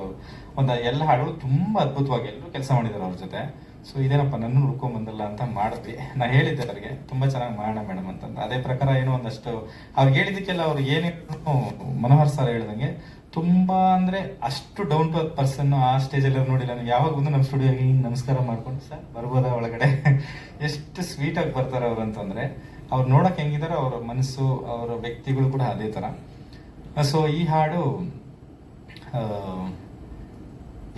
ಎಲ್ಲ ಹಾಡುಗಳು ತುಂಬಾ ಅದ್ಭುತವಾಗಿ ಎಲ್ಲರೂ ಕೆಲಸ ಮಾಡಿದ್ದಾರೆ ಅವ್ರ ಜೊತೆ. ಸೊ ಇದೇನಪ್ಪ ನನ್ನ ಹುಡ್ಕೊಂಡ್ ಬಂದಲ್ಲ ಅಂತ ಮಾಡಿದ್ವಿ. ನಾ ಹೇಳಿದ್ದೆ ಅವ್ರಿಗೆ ತುಂಬಾ ಚೆನ್ನಾಗಿ ಮಾಡೋಣ ಮೇಡಮ್ ಅಂತಂದು. ಅದೇ ಪ್ರಕಾರ ಏನೋ ಒಂದಷ್ಟು ಅವ್ರಿಗೆ ಹೇಳಿದಕ್ಕೆಲ್ಲ ಅವ್ರು ಏನೇನು ಮನೋಹರ್ ಸರ್ ಹೇಳ್ದಂಗೆ ತುಂಬಾ ಅಂದ್ರೆ ಅಷ್ಟು ಡೌನ್ ಟು ಅರ್ತ್ ಪರ್ಸನ್. ಆ ಸ್ಟೇಜಲ್ಲಿ ನೋಡಿಲ್ಲ ನೀವು, ಯಾವಾಗ ಬಂದು ನಮ್ಮ ಸ್ಟುಡಿಯೋಗೆ ಹಿಂಗೆ ನಮಸ್ಕಾರ ಮಾಡ್ಕೊಂಡು ಸರ್ ಬರ್ಬೋದಾ ಒಳಗಡೆ ಎಷ್ಟು ಸ್ವೀಟ್ ಆಗಿ ಬರ್ತಾರೆ ಅವ್ರು ಅಂತಂದ್ರೆ ಅವ್ರು ನೋಡಕ್ ಹೆಂಗಿದಾರೋ ಅವ್ರ ಮನಸ್ಸು, ಅವರ ವ್ಯಕ್ತಿಗಳು ಕೂಡ ಅದೇ ತರ. ಸೊ ಈ ಹಾಡು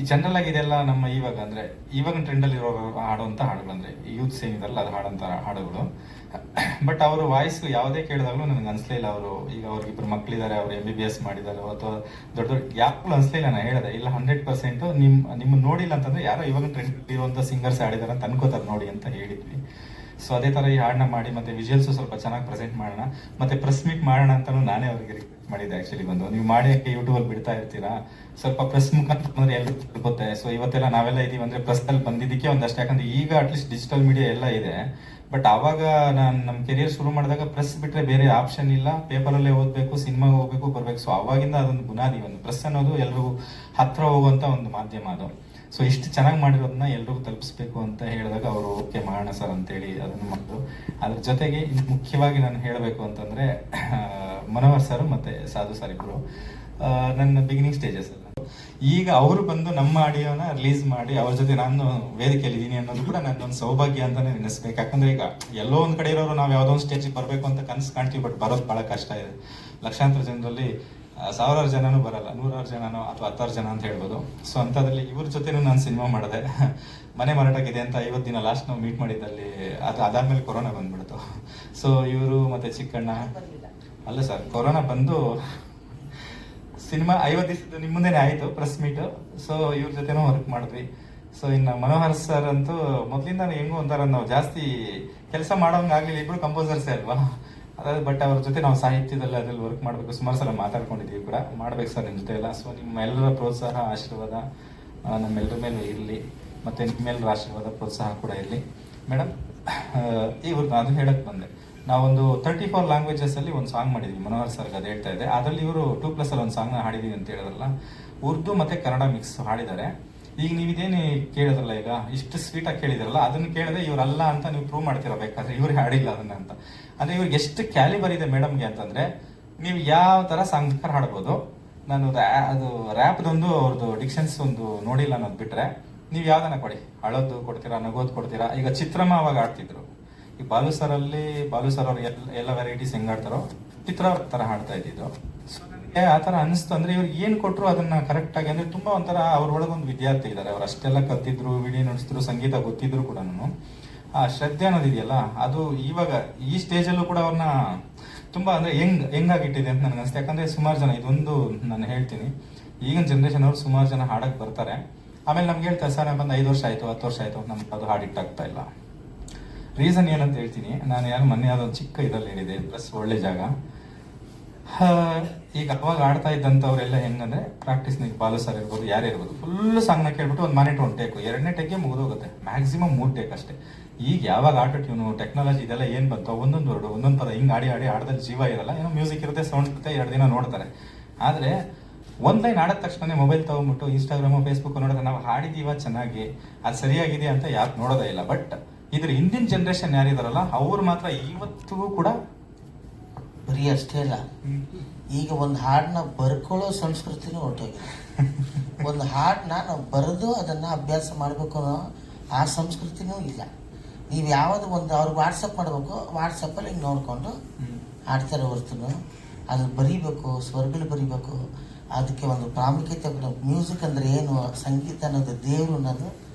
ಈ ಜನರಲ್ ಆಗಿ ಇದೆಲ್ಲ ನಮ್ಮ ಇವಾಗ ಟ್ರೆಂಡ್ ಅಲ್ಲಿ ಇರೋ ಹಾಡುವಂತ ಹಾಡುಗಳು, ಅಂದ್ರೆ ಯೂತ್ಸ್ ಏನಿದಾರಲ್ಲ ಅದು ಹಾಡಂತ ಹಾಡುಗಳು. ಬಟ್ ಅವ್ರ ವಾಯ್ಸ್ ಯಾವುದೇ ಕೇಳಿದಾಗಲೂ ನನಗೆ ಅನ್ಸ್ಲೇ ಇಲ್ಲ ಅವರು ಈಗ ಅವ್ರಿಗಿಬ್ರು ಮಕ್ಕಳಿದ್ದಾರೆ, ಅವ್ರು MBBS ಮಾಡಿದ್ದಾರೆ ಅಥವಾ ದೊಡ್ಡ ದೊಡ್ಡ ಯಾವಾಗಲೂ ಅನ್ಸ್ಲೇ ಇಲ್ಲ. ನಾನು ಹೇಳಿದೆ ಇಲ್ಲ 100% ನಿಮ್ಮ ನೋಡಿಲ್ಲ ಅಂತಂದ್ರೆ ಯಾರೋ ಇವಾಗ ಟ್ರೆಂಡ್ ಇರುವಂತ ಸಿಂಗರ್ಸ್ ಆಡಿದಾರೆ ಅಂತ ಅನ್ಕೋತಾರೆ ನೋಡಿ ಅಂತ ಹೇಳಿದ್ವಿ. ಸೊ ಅದೇ ತರ ಈ ಹಾಡನ್ನ ಮಾಡಿ ಮತ್ತೆ ವಿಜುವಲ್ಸ್ ಸ್ವಲ್ಪ ಚೆನ್ನಾಗಿ ಪ್ರೆಸೆಂಟ್ ಮಾಡೋಣ, ಮತ್ತೆ ಪ್ರೆಸ್ ಮೀಟ್ ಮಾಡೋಣ ಅಂತಾನು ನಾನೇ ಅವ್ರಿಗೆ ರಿಕ್ವೆಸ್ಟ್ ಮಾಡಿದ್ದೆ. ಆಕ್ಚುಲಿ ನೀವು ಮಾಡಿ ಯೂಟ್ಯೂಬ್ ಅಲ್ಲಿ ಬಿಡ್ತಾ ಇರ್ತೀರಾ, ಸ್ವಲ್ಪ ಪ್ರೆಸ್ ಮುಖಾಂತರ ಬಂದ್ರೆ ಎಲ್ಲರಿಗೂ ತಿಳ್ಕೊತ್ತೆ. ಸೊ ಇವತ್ತೆಲ್ಲ ನಾವೆಲ್ಲ ಇದೀವಿ ಅಂದ್ರೆ ಪ್ರೆಸ್ ಅಲ್ಲಿ ಬಂದಿದ್ದಕ್ಕೆ ಒಂದಷ್ಟು, ಯಾಕಂದ್ರೆ ಈಗ ಅಟ್ಲೀಸ್ಟ್ ಡಿಜಿಟಲ್ ಮೀಡಿಯಾ ಎಲ್ಲ ಇದೆ. ಬಟ್ ಅವಾಗ ನಾನು ನಮ್ಮ ಕೆರಿಯರ್ ಶುರು ಮಾಡಿದಾಗ ಪ್ರೆಸ್ ಬಿಟ್ರೆ ಬೇರೆ ಆಪ್ಷನ್ ಇಲ್ಲ, ಪೇಪರಲ್ಲೇ ಓದಬೇಕು, ಸಿನಿಮಾಗೆ ಹೋಗ್ಬೇಕು, ಬರ್ಬೇಕು. ಸೊ ಅವಾಗಿಂದ ಅದೊಂದು ಬುನಾದಿ, ಒಂದು ಪ್ರೆಸ್ ಅನ್ನೋದು ಎಲ್ರಿಗೂ ಹತ್ರ ಹೋಗುವಂತ ಒಂದು ಮಾಧ್ಯಮ ಅದು. ಸೊ ಇಷ್ಟು ಚೆನ್ನಾಗಿ ಮಾಡಿರೋದನ್ನ ಎಲ್ರಿಗೂ ತಲುಪಿಸ್ಬೇಕು ಅಂತ ಹೇಳಿದಾಗ ಅವರು ಓಕೆ ಮಾಡೋಣ ಸರ್ ಅಂತೇಳಿ ಅದನ್ನು ಮಾಡಿದ್ರು. ಅದ್ರ ಜೊತೆಗೆ ಮುಖ್ಯವಾಗಿ ನಾನು ಹೇಳಬೇಕು ಅಂತಂದ್ರೆ ಮನೋಹರ್ ಸರ್ ಮತ್ತೆ ಸಾಧು ಸರ್ ಇಬ್ರು ನನ್ನ ಬಿಗಿನಿಂಗ್ ಸ್ಟೇಜಸ್ ಅಲ್ಲ, ಈಗ ಅವರು ಬಂದು ನಮ್ಮ ಆಡಿಯೋನ ರಿಲೀಸ್ ಮಾಡಿ ಅವ್ರ ಜೊತೆ ನಾನು ವೇದಿಕೆಯಲ್ಲಿ ಇದ್ದೀನಿ ಅನ್ನೋದು ಕೂಡ ನನ್ನೊಂದು ಸೌಭಾಗ್ಯ ಅಂತಾನೆ ನೆನೆಸ್ಬೇಕು. ಯಾಕಂದ್ರೆ ಈಗ ಎಲ್ಲೋ ಒಂದ್ ಕಡೆ ಇರೋರು ನಾವು ಯಾವ್ದೋ ಒಂದು ಸ್ಟೇಜಿಗೆ ಬರಬೇಕು ಅಂತ ಕನಸು ಕಾಣ್ತೀವಿ, ಬಟ್ ಬರೋದು ಬಹಳ ಕಷ್ಟ ಇದೆ. ಲಕ್ಷಾಂತರ ಜನರಲ್ಲಿ ಸಾವಿರಾರು ಜನನೂ ಬರಲ್ಲ, 100,000 ಜನನೋ ಅಥವಾ 10,000 ಜನ ಅಂತ ಹೇಳ್ಬೋದು. ಸೊ ಅಂತದ್ರಲ್ಲಿ ಇವ್ರ ಜೊತೆನೂ ನಾನು ಸಿನಿಮಾ ಮಾಡಿದೆ. ಮನೆ ಮಾರಾಟಕ್ಕಿದೆ ಅಂತ 50 ದಿನ ಲಾಸ್ಟ್ ನಾವು ಮೀಟ್ ಮಾಡಿದ್ದಲ್ಲಿ ಅದಾದ್ಮೇಲೆ ಕೊರೋನಾ ಬಂದ್ಬಿಡ್ತು. ಸೊ ಇವರು ಮತ್ತೆ ಚಿಕ್ಕಣ್ಣ ಅಲ್ಲ ಸರ್, ಕೊರೋನಾ ಬಂದು ಸಿನಿಮಾ 50 ದಿವಸದ ನಿಮ್ಮ ಮುಂದೆನೆ ಆಯ್ತು ಪ್ರೆಸ್ ಮೀಟ್. ಸೊ ಇವ್ರ ಜೊತೆನೂ ವರ್ಕ್ ಮಾಡಿದ್ವಿ. ಸೊ ಇನ್ನು ಮನೋಹರ್ ಸರ್ ಅಂತೂ ಮೊದ್ಲಿಂದ ಹೆಂಗೋ ಒಂಥರ ನಾವು ಜಾಸ್ತಿ ಕೆಲಸ ಮಾಡೋಂಗ್ ಆಗ್ಲಿಲ್ಲ, ಇಬ್ರು ಕಂಪೋಸರ್ಸೇ ಅಲ್ವಾ. ಅದಾದ ಬಟ್ ಅವ್ರ ಜೊತೆ ನಾವು ಸಾಹಿತ್ಯದಲ್ಲಿ ಅದ್ರಲ್ಲಿ ವರ್ಕ್ ಮಾಡಬೇಕು, ಸುಮಾರು ಸಲ ಮಾತಾಡ್ಕೊಂಡಿದ್ದೀವಿ ಕೂಡ, ಮಾಡ್ಬೇಕು ಸರ್ ನಿಮ್ಮ ಜೊತೆ ಎಲ್ಲ. ಸೊ ನಿಮ್ಮ ಎಲ್ಲರ ಪ್ರೋತ್ಸಾಹ ಆಶೀರ್ವಾದ ನಮ್ಮೆಲ್ಲರ ಮೇಲೆ ಇರಲಿ, ಮತ್ತೆ ನಿಮ್ಮೆಲ್ಲರ ಆಶೀರ್ವಾದ ಪ್ರೋತ್ಸಾಹ ಕೂಡ ಇರಲಿ ಮೇಡಮ್. ಇವ್ರನ್ನ ಅದು ಹೇಳಕ್ ಬಂದೆ, ನಾವೊಂದು 34 ಲ್ಯಾಂಗ್ವೇಜಸ್ ಅಲ್ಲಿ ಒಂದು ಸಾಂಗ್ ಮಾಡಿದ್ವಿ. ಮನೋಹರ್ ಸರ್ ಅದು ಹೇಳ್ತಾ ಇದೆ, ಅದರಲ್ಲಿ ಇವರು 2+ ಅಲ್ಲಿ ಒಂದು ಸಾಂಗ್ ನ ಹಾಡಿದೀವಿ ಅಂತ ಹೇಳಿದ್ರಲ್ಲ, ಉರ್ದು ಮತ್ತೆ ಕನ್ನಡ ಮಿಕ್ಸ್ ಹಾಡಿದ್ದಾರೆ. ಈಗ ನೀವು ಇದೇನು ಕೇಳಿದ್ರಲ್ಲ, ಈಗ ಇಷ್ಟು ಸ್ವೀಟ್ ಆಗಿ ಕೇಳಿದ್ರಲ್ಲ, ಅದನ್ನ ಕೇಳಿದ್ರೆ ಇವ್ರಲ್ಲ ಅಂತ ನೀವು ಪ್ರೂವ್ ಮಾಡ್ತಿರಬೇಕಾದ್ರೆ ಇವ್ರಿಗೆ ಹಾಡಿಲ್ಲ ಅದನ್ನ ಅಂತ. ಅಂದ್ರೆ ಇವ್ರಿಗೆ ಎಷ್ಟು ಕ್ಯಾಲಿಬರ್ ಇದೆ ಮೇಡಮ್ಗೆ ಅಂತಂದ್ರೆ, ನೀವು ಯಾವ ತರ ಸಾಂಗ್ ಬೇಕಾದ್ರೆ ಹಾಡ್ಬೋದು. ನಾನು ಅದು ರ್ಯಾಪ್ದೊಂದು ಅವ್ರದ್ದು ಡಿಕ್ಷನ್ಸ್ ಒಂದು ನೋಡಿಲ್ಲ ಅನ್ನೋದು ಬಿಟ್ರೆ, ನೀವು ಯಾವ್ದನ್ನ ಕೊಡಿ, ಅಳೋದು ಕೊಡ್ತೀರಾ, ನಗೋದು ಕೊಡ್ತೀರಾ. ಈಗ ಚಿತ್ರಮ್ಮ ಅವಾಗ ಆಡ್ತಿದ್ರು, ಈ ಬಾಲು ಸರ್ ಅವ್ರು ಎಲ್ಲ ವೆರೈಟೀಸ್ ಹೆಂಗ್ ಆಡ್ತಾರೋ ಚಿತ್ರ ತರ ಹಾಡ್ತಾ ಇದ್ದಿದ್ದು. ಸೊ ನನಗೆ ಆ ತರ ಅನಿಸ್ತು, ಅಂದ್ರೆ ಇವ್ರಿಗೆ ಏನ್ ಕೊಟ್ರು ಅದನ್ನ ಕರೆಕ್ಟ್ ಆಗಿ, ಅಂದ್ರೆ ತುಂಬಾ ಒಂಥರ ಅವ್ರೊಳಗೊಂದು ವಿದ್ಯಾರ್ಥಿ ಇದ್ದಾರೆ. ಅವ್ರು ಅಷ್ಟೆಲ್ಲ ಕಲ್ತಿದ್ರು, ವಿಡಿಯೋ ನಡೆಸಿದ್ರು, ಸಂಗೀತ ಗೊತ್ತಿದ್ರು ಕೂಡ ಆ ಶ್ರದ್ಧೆ ಅನ್ನೋದಿದೆಯಲ್ಲ, ಅದು ಇವಾಗ ಈ ಸ್ಟೇಜ್ ಅಲ್ಲೂ ಕೂಡ ಅವ್ರನ್ನ ತುಂಬಾ ಅಂದ್ರೆ ಹೆಂಗಾಗಿಟ್ಟಿದೆ ಅಂತ ನನಗೆ ಅನ್ಸುತ್ತೆ. ಯಾಕಂದ್ರೆ ಸುಮಾರು ಜನ, ಇದೊಂದು ನಾನು ಹೇಳ್ತೀನಿ, ಈಗಿನ ಜನರೇಷನ್ ಅವ್ರು ಸುಮಾರು ಜನ ಹಾಡಕ್ ಬರ್ತಾರೆ, ಆಮೇಲೆ ನಮ್ಗೆ ಹೇಳ್ತಾರೆ ಸರ್ ಬಂದು 5 ವರ್ಷ ಆಯ್ತು 10 ವರ್ಷ ಆಯ್ತು ನಮ್ಗೆ ಅದು ಹಾಡಿಟ್ಟಾಗ್ತಾ ಇಲ್ಲ. ರೀಸನ್ ಏನಂತ ಹೇಳ್ತೀನಿ. ನಾನು ಮೊನ್ನೆ ಅದೊಂದು ಚಿಕ್ಕ ಇದ್ರಲ್ಲಿ ಹೇಳಿದೆ, ಪ್ಲಸ್ ಒಳ್ಳೆ ಜಾಗ. ಈಗ ಅವಾಗ ಆಡ್ತಾ ಇದ್ದಂಥವ್ರೆಲ್ಲ ಹೆಂಗಂದ್ರೆ ಪ್ರಾಕ್ಟೀಸ್, ಬಾಲು ಸರ್ ಇರ್ಬೋದು, ಯಾರೇ ಇರ್ಬೋದು, ಫುಲ್ ಸಾಂಗ್ನ ಕೇಳ್ಬಿಟ್ಟು ಒಂದು ಮಾನಿಟರ್ 1 ಟೇಕು, 2ನೇ ಟೇಕ್ಗೆ ಮುಗಿದೋಗುತ್ತೆ, ಮ್ಯಾಕ್ಸಿಮಮ್ 3 ಟೇಕ್ ಅಷ್ಟೇ. ಈಗ ಯಾವಾಗ ಆಟೋ ಟ್ಯೂನು ಟೆಕ್ನಾಲಜಿ ಇದೆಲ್ಲ ಏನ್ ಬಂತು, ಒಂದೊಂದು ವರ್ಡು ಒಂದೊಂದು ಪದ ಹಿಂಗ್ ಆಡಿ ಆಡದಲ್ಲಿ ಜೀವ ಇರಲ್ಲ, ಏನೋ ಮ್ಯೂಸಿಕ್ ಇರುತ್ತೆ, ಸೌಂಡ್ ಇರುತ್ತೆ, 2 ದಿನ ನೋಡ್ತಾರೆ. ಆದ್ರೆ ಒಂದ್ ಲೈನ್ ಆಡಿದ ತಕ್ಷಣ ಮೊಬೈಲ್ ತಗೊಂಡ್ಬಿಟ್ಟು ಇನ್ಸ್ಟಾಗ್ರಾಮು ಫೇಸ್ಬುಕ್ ನೋಡಿದ್ರೆ ನಾವು ಹಾಡಿದೀವ ಚೆನ್ನಾಗಿ, ಅದು ಸರಿಯಾಗಿದೆ ಅಂತ ಯಾರು ನೋಡೋದೇ ಇಲ್ಲ. ಬಟ್ ಇದ್ರ ಹಿಂದಿನ ಜನರೇಷನ್ ಯಾರಿದಾರಲ್ಲ ಅವ್ರು ಮಾತ್ರ ಇವತ್ತಿಗೂ ಕೂಡ ಬರೀ ಅಷ್ಟೇ ಅಲ್ಲ, ಈಗ ಒಂದು ಹಾಡನ್ನ ಬರ್ಕೊಳ್ಳೋ ಸಂಸ್ಕೃತಿನೂ ಹೊರಟೋಗಿದೆ. ಒಂದು ಹಾಡನ್ನ ನಾವು ಬರೆದು ಅದನ್ನ ಅಭ್ಯಾಸ ಮಾಡಬೇಕು ಅನ್ನೋ ಆ ಸಂಸ್ಕೃತಿನೂ ಇಲ್ಲ. ನೀವು ಯಾವುದು ಒಂದು ಅವ್ರಿಗೆ ವಾಟ್ಸಪ್ ಮಾಡಬೇಕು, ವಾಟ್ಸಪ್ಪಲ್ಲಿ ಹಿಂಗೆ ನೋಡಿಕೊಂಡು ಹಾಡ್ತಾರೆ ಹೊರತು ಅದು ಬರೀಬೇಕು, ಸ್ವರ್ಗಳು ಬರೀಬೇಕು, ಅದಕ್ಕೆ ಒಂದು ಪ್ರಾಮುಖ್ಯತೆ. ಮ್ಯೂಸಿಕ್ ಅಂದರೆ ಏನು, ಸಂಗೀತ ಅನ್ನೋದು ದೇವರು ಅನ್ನೋದು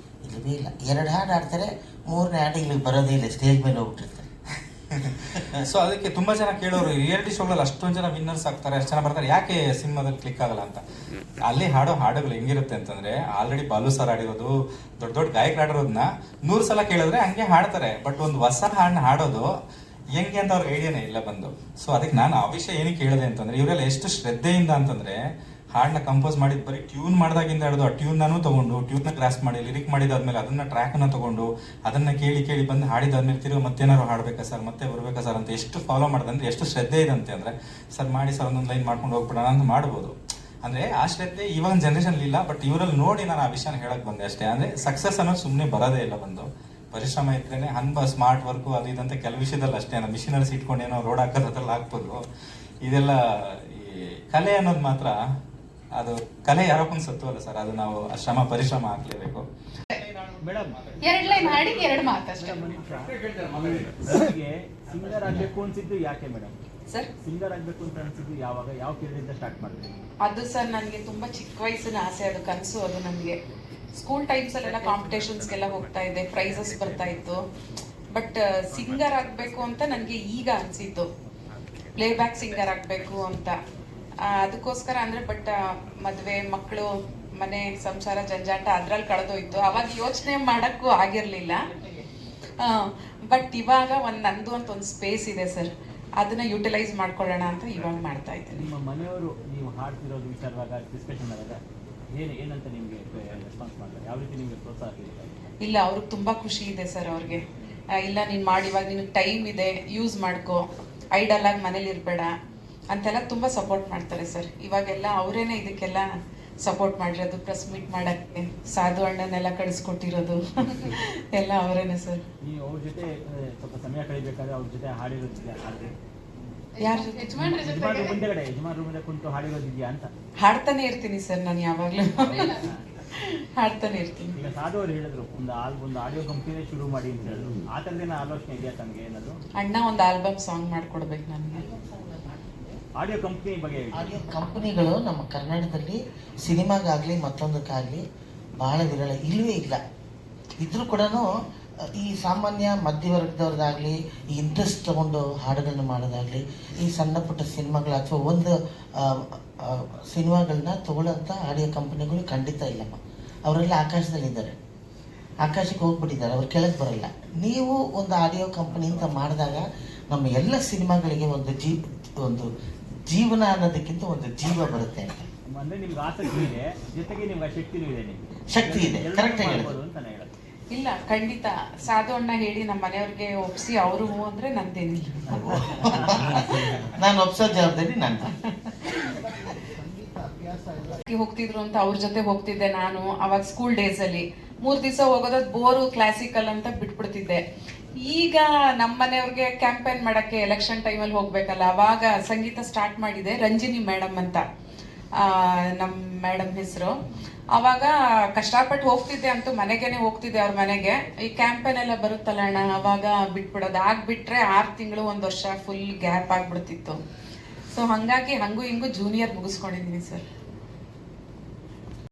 ಇಲ್ಲವೇ ಇಲ್ಲ. 2 ಹಾಡು ಆಡ್ತಾರೆ, 3ನೇ ಹಾಡು ಇಲ್ಲಿಗೆ ಬರೋದೇ ಇಲ್ಲ, ಸ್ಟೇಜ್ ಮೇಲೆ ಹೋಗ್ಬಿಟ್ಟಿರ್ತಾರೆ. ಸೊ ಅದಕ್ಕೆ ತುಂಬಾ ಜನ ಕೇಳೋರು, ರಿಯಾಲಿಟಿ ಶೋಗಳಲ್ಲಿ ಅಷ್ಟೊಂದು ಜನ ವಿನ್ನರ್ಸ್ ಆಗ್ತಾರೆ, ಅಷ್ಟು ಜನ ಬರ್ತಾರೆ, ಯಾಕೆ ಸಿನಿಮಾದಲ್ಲಿ ಕ್ಲಿಕ್ ಆಗಲ್ಲ ಅಂತ. ಅಲ್ಲಿ ಹಾಡೋ ಹಾಡುಗಳು ಹೆಂಗಿರುತ್ತೆ ಅಂತಂದ್ರೆ, ಆಲ್ರೆಡಿ ಬಾಲು ಸರ್ ಆಡಿರೋದು, ದೊಡ್ಡ ದೊಡ್ಡ ಗಾಯಕರು ಆಡಿರೋದನ್ನ 100 ಸಲ ಕೇಳಿದ್ರೆ ಹಂಗೆ ಹಾಡ್ತಾರೆ. ಬಟ್ ಒಂದು ಹೊಸ ಹಾಡನ್ನ ಹಾಡೋದು ಹೆಂಗೆ ಅಂತ ಅವ್ರಿಗೆ ಐಡಿಯಾನೇ ಇಲ್ಲ ಬಂದು. ಸೊ ಅದಕ್ಕೆ ನಾನು ಆ ವಿಷಯ ಏನಕ್ಕೆ ಹೇಳಿದೆ ಅಂತಂದ್ರೆ, ಇವರೆಲ್ಲ ಎಷ್ಟು ಶ್ರದ್ಧೆಯಿಂದ ಅಂತಂದ್ರೆ, ಹಾಡನ್ನ ಕಂಪೋಸ್ ಮಾಡಿದ್ ಬರೀ ಟ್ಯೂನ್ ಮಾಡಿದಾಗಿಂದ ಹಿಡಿದು ಆ ಟ್ಯೂನ್ ನಾನು ತಗೊಂಡು ಟ್ಯೂನ್ ಗ್ರಾಸ್ ಮಾಡಿ ಲಿರಿಕ್ ಮಾಡಿದಾದ್ಮೇಲೆ ಅದನ್ನ ಟ್ರ್ಯಾಕ್ ಅನ್ನ ತಗೊಂಡು ಅದನ್ನ ಕೇಳಿ ಬಂದು ಹಾಡಿದಾದ್ಮೇಲೆ ತಿರುಗಿ ಮತ್ತೇನಾದ್ರು ಹಾಡ್ಬೇಕಾ ಸರ್, ಮತ್ತೆ ಬರ್ಬೇಕಾ ಸರ್ ಅಂತ ಎಷ್ಟು ಫಾಲೋ ಮಾಡಿದಂದ್ರೆ, ಎಷ್ಟು ಶ್ರದ್ಧೆ ಇದೆ ಅಂತ ಅಂದ್ರೆ, ಸರ್ ಮಾಡಿ ಸರ್ ಒಂದೊಂದು ಲೈನ್ ಮಾಡ್ಕೊಂಡು ಹೋಗ್ಬಿಡೋಣ ಅಂತ ಮಾಡ್ಬೋದು. ಅಂದ್ರೆ ಆ ಶ್ರದ್ಧೆ ಇವಾಗ ಜನರೇಷನ್ ಇಲ್ಲ. ಬಟ್ ಇವರಲ್ಲಿ ನೋಡಿ ನಾನು ಆ ವಿಷಯನ ಹೇಳಕ್ ಬಂದೆ ಅಷ್ಟೇ. ಅಂದ್ರೆ ಸಕ್ಸಸ್ ಅನ್ನೋದು ಸುಮ್ಮನೆ ಬರೋದೇ ಇಲ್ಲ, ಬಂದು ಪರಿಶ್ರಮ ಇದ್ರೇನೆ. ಸ್ಮಾರ್ಟ್ ವರ್ಕು ಅದು ಇದಂತ ಕೆಲವು ವಿಷಯದಲ್ಲಿ ಅಷ್ಟೇ. ಮಿಷಿನರ್ಸ್ ಇಟ್ಕೊಂಡು ಏನೋ ರೋಡ್ ಹಾಕೋದು ಅದ್ರಲ್ಲಿ ಹಾಕ್ಬೋದು. ಇದೆಲ್ಲ ಈ ಕಲೆ ಅನ್ನೋದು ಮಾತ್ರ, ಅದು ಕಲೆ ಯಾರೊಬ್ಬನ ಸತ್ತು ಅಲ್ಲ ಸರ್, ಅದು ನಾವು ಶ್ರಮ ಪರಿಶ್ರಮ ಹಾಕ್ಲೇಬೇಕು. ಮೇಡಮ್ ಎರಡು ಲೈನ್ ಹಾಡಿ ಎರಡು ಮಾತಷ್ಟೇ. ನಿಮಗೆ ಸಿಂಗರ್ ಆಗ್ಬೇಕು ಅನ್ಸಿದ್ದು ಯಾಕೆ ಮೇಡಮ್? ಸರ್ ಸಿಂಗರ್ ಆಗ್ಬೇಕು ಅಂತ ಅನ್ಸಿದ್ದು ಯಾವಾಗ, ಯಾವ ಪೀರಿಯಡ್ ಸ್ಟಾರ್ಟ್ ಮಾಡಿದ್ರಿ? ಅದು ಸರ್ ನನಗೆ ತುಂಬಾ ಚಿಕ್ಕ ವಯಸ್ಸಿನ ಆಸೆ, ಅದು ಕನಸು. ಅದು ನನಗೆ ಸ್ಕೂಲ್ ಟೈಮ್ಸ್ ಅಲ್ಲೆಲ್ಲ ಕಾಂಪಿಟೇಷನ್ಸ್ಗೆಲ್ಲ ಹೋಗ್ತಾ ಇದ್ದೆ, ಪ್ರೈಸಸ್ ಬರ್ತಾ ಇತ್ತು. ಬಟ್ ಸಿಂಗರ್ ಆಗಬೇಕು ಅಂತ ನನಗೆ ಈಗ ಅನಿಸಿದ್ದು, ಪ್ಲೇಬ್ಯಾಕ್ ಸಿಂಗರ್ ಆಗಬೇಕು ಅಂತ. ಅದಕ್ಕೋಸ್ಕರ ಅಂದರೆ ಬಟ್ ಮದುವೆ, ಮಕ್ಕಳು, ಮನೆ ಸಂಸಾರ, ಜಂಜಾಟ ಅದ್ರಲ್ಲಿ ಕಳೆದೋಯ್ತು. ಅವಾಗ ಯೋಚನೆ ಮಾಡೋಕ್ಕೂ ಆಗಿರಲಿಲ್ಲ. ಬಟ್ ಇವಾಗ ನಂದು ಅಂತ ಒಂದು ಸ್ಪೇಸ್ ಇದೆ ಸರ್, ಅದನ್ನ ಯುಟಿಲೈಸ್ ಮಾಡ್ಕೊಳ್ಳೋಣ ಅಂತ ಇವಾಗ ಮಾಡ್ತಾ ಇದ್ದೀನಿ. ನಿಮ್ಮ ಮನೆಯವರು ನೀವು ಹಾಡ್ತಿರೋದು ವಿಚಾರವಾಗ ಡಿಸ್ಕಷನ್ ಮಾಡಿದಾಗ ಏನಂತ ನಿಮಗೆ ರೆಸ್ಪಾನ್ಸ್ ಮಾಡ್ತಾರೆ? ಯಾವ ರೀತಿ ನಿಮಗೆ ಪ್ರೋತ್ಸಾಹ ಸಿಗುತ್ತೆ? ಇಲ್ಲ, ಅವ್ರಿಗೆ ತುಂಬ ಖುಷಿ ಇದೆ ಸರ್. ಅವ್ರಿಗೆ ಇಲ್ಲ ನೀನು ಮಾಡಿ, ಇವಾಗ ನಿನಗೆ ಟೈಮ್ ಇದೆ, ಯೂಸ್ ಮಾಡ್ಕೋ, ಐಡಲ್ ಆಗಿ ಮನೇಲಿ ಇರಬೇಡ ಅಂತೆಲ್ಲ ತುಂಬ ಸಪೋರ್ಟ್ ಮಾಡ್ತಾರೆ ಸರ್. ಇವಾಗೆಲ್ಲ ಅವರೇನೆ ಇದಕ್ಕೆಲ್ಲ ಸಪೋರ್ಟ್ ಮಾಡಿರೋದು, ಪ್ರೆಸ್ ಮೀಟ್ ಮಾಡೋಕ್ಕೆ ಸಾಧು ಅಣ್ಣನೆಲ್ಲ ಕಳಿಸ್ಕೊಟ್ಟಿರೋದು ಎಲ್ಲ ಅವರೇನೆ ಸರ್. ನೀವು ಅವ್ರ ಜೊತೆ ಸ್ವಲ್ಪ ಸಮಯ ಕಳಿಬೇಕಾದ್ರೆ ಅವ್ರ ಜೊತೆ ಹಾಡಿರೋದಿದೆಯಾ? ಹಾಗೆ ಯಾರ ಜೊತೆ? ಯಜಮಾನ್ರು ಮುಂದೆ ಕುಂತು ಹಾಡಿರೋದಿದೆಯಾ ಅಂತ? ಹಾಡ್ತಾನೆ ಇರ್ತೀನಿ ಸರ್ ನಾನು, ಯಾವಾಗಲೂ ಹಾಡ್ತಾನೆ ಇರ್ತೀನಿ. ಈಗ ಸಾಧು ಅವ್ರು ಹೇಳಿದ್ರು ಒಂದು ಆಡಿಯೋ ಕಂಪ್ನಿನೇ ಶುರು ಮಾಡಿ ಅಂತ ಹೇಳಿದ್ರು. ಆ ಥರದ್ದೇನ ಆಲೋಚನೆ ಇದೆಯಾ ತಮಗೆ ಏನಾದ್ರು? ಅಣ್ಣ ಒಂದು ಆಲ್ಬಮ್ ಸಾಂಗ್ ಮಾಡ್ಕೊಡ್ಬೇಕು ನನಗೆ. ಆಡಿಯೋ ಕಂಪ್ನಿ ಬಗ್ಗೆ ಹೇಳಿ. ಆಡಿಯೋ ಕಂಪನಿಗಳು ನಮ್ಮ ಕರ್ನಾಟಕದಲ್ಲಿ ಸಿನಿಮಾಗಾಗಲಿ ಮತ್ತೊಂದಕ್ಕಾಗಲಿ ಬಹಳ ವಿರಳ, ಇಲ್ಲವೇ ಇಲ್ಲ. ಇದ್ರೂ ಕೂಡ ಈ ಸಾಮಾನ್ಯ ಮಧ್ಯವರ್ಗದವ್ರದ್ದಾಗಲಿ, ಈ ಇಂಟ್ರೆಸ್ಟ್ ತಗೊಂಡು ಹಾಡುಗಳನ್ನ ಮಾಡೋದಾಗಲಿ, ಈ ಸಣ್ಣ ಪುಟ್ಟ ಸಿನಿಮಾಗಳು ಅಥವಾ ಒಂದು ಸಿನಿಮಾಗಳನ್ನ ತಗೊಳ್ಳೋಂಥ ಆಡಿಯೋ ಕಂಪನಿಗಳು ಖಂಡಿತ ಇಲ್ಲಮ್ಮ. ಅವರೆಲ್ಲ ಆಕಾಶದಲ್ಲಿದ್ದಾರೆ, ಆಕಾಶಕ್ಕೆ ಹೋಗ್ಬಿಟ್ಟಿದ್ದಾರೆ, ಅವ್ರು ಕೆಳಗೆ ಬರಲ್ಲ. ನೀವು ಒಂದು ಆಡಿಯೋ ಕಂಪನಿ ಅಂತ ಮಾಡಿದಾಗ ನಮ್ಮ ಎಲ್ಲ ಸಿನಿಮಾಗಳಿಗೆ ಒಂದು ಜೀವನ ಅನ್ನೋದಕ್ಕಿಂತ ಒಂದು ಜೀವ ಬರುತ್ತೆ ಅಂತ. ಅಂದ್ರೆ ನಿಮ್ಗೆ ಆಸಕ್ತಿ ಇದೆ, ಜೊತೆಗೆ ನಿಮ್ಗೆ ಶಕ್ತಿನೂ ಇದೆ. ನಿಮ್ಗೆ ಶಕ್ತಿ ಇದೆ, ಕರೆಕ್ಟ್ ಆಗಿ ಹೇಳ್ಬೋದು ಅಂತ ನಾನು ಹೇಳೋದು. ಇಲ್ಲ, ಖಂಡಿತ ಸಾಧು ಅಣ್ಣ ಹೇಳಿ ನಮ್ಮ ಮನೆಯವ್ರಿಗೆ ಒಪ್ಸಿ ಅವರು ಹೂ ಅಂದ್ರೆ ನಂದೇನಿಲ್ಲ. ನಾನು ಒಪ್ಸೋ ಜವಾಬ್ದಾರಿ ನಂದು. ಹೋಗ್ತಿದ್ರು ಅಂತ ಅವ್ರ ಜೊತೆ ಹೋಗ್ತಿದ್ದೆ ನಾನು. ಅವಾಗ ಸ್ಕೂಲ್ ಡೇಸ್ ಅಲ್ಲಿ 3 ದಿವಸ ಹೋಗೋದ್ ಬೋರು, ಕ್ಲಾಸಿಕಲ್ ಅಂತ ಬಿಟ್ಬಿಡ್ತಿದ್ದೆ. ಈಗ ನಮ್ಮ ಮನೆಯವ್ರಿಗೆ ಕ್ಯಾಂಪೇನ್ ಮಾಡಕ್ಕೆ ಎಲೆಕ್ಷನ್ ಟೈಮಲ್ಲಿ ಹೋಗ್ಬೇಕಲ್ಲ, ಅವಾಗ ಸಂಗೀತ ಸ್ಟಾರ್ಟ್ ಮಾಡಿದೆ. ರಂಜಿನಿ ಮೇಡಮ್ ಅಂತ ನಮ್ಮ ಮೇಡಮ್ ಹೆಸರು. ಅವಾಗ ಕಷ್ಟಪಟ್ಟು ಹೋಗ್ತಿದ್ದೆ, ಅಂತೂ ಮನೆಗೇನೆ ಹೋಗ್ತಿದ್ದೆ ಅವ್ರ ಮನೆಗೆ. ಈ ಕ್ಯಾಂಪೇನ್ ಎಲ್ಲ ಬರುತ್ತಲ್ಲ ಅಣ್ಣ, ಅವಾಗ ಬಿಟ್ಬಿಡೋದು. ಆಗ್ಬಿಟ್ರೆ 6 ತಿಂಗಳು 1 ವರ್ಷ ಫುಲ್ ಗ್ಯಾಪ್ ಆಗ್ಬಿಡ್ತಿತ್ತು. ಸೊ ಹಂಗಾಗಿ ಹಂಗೂ ಹಿಂಗೂ ಜೂನಿಯರ್ ಮುಗಿಸ್ಕೊಂಡಿದ್ದೀನಿ ಸರ್.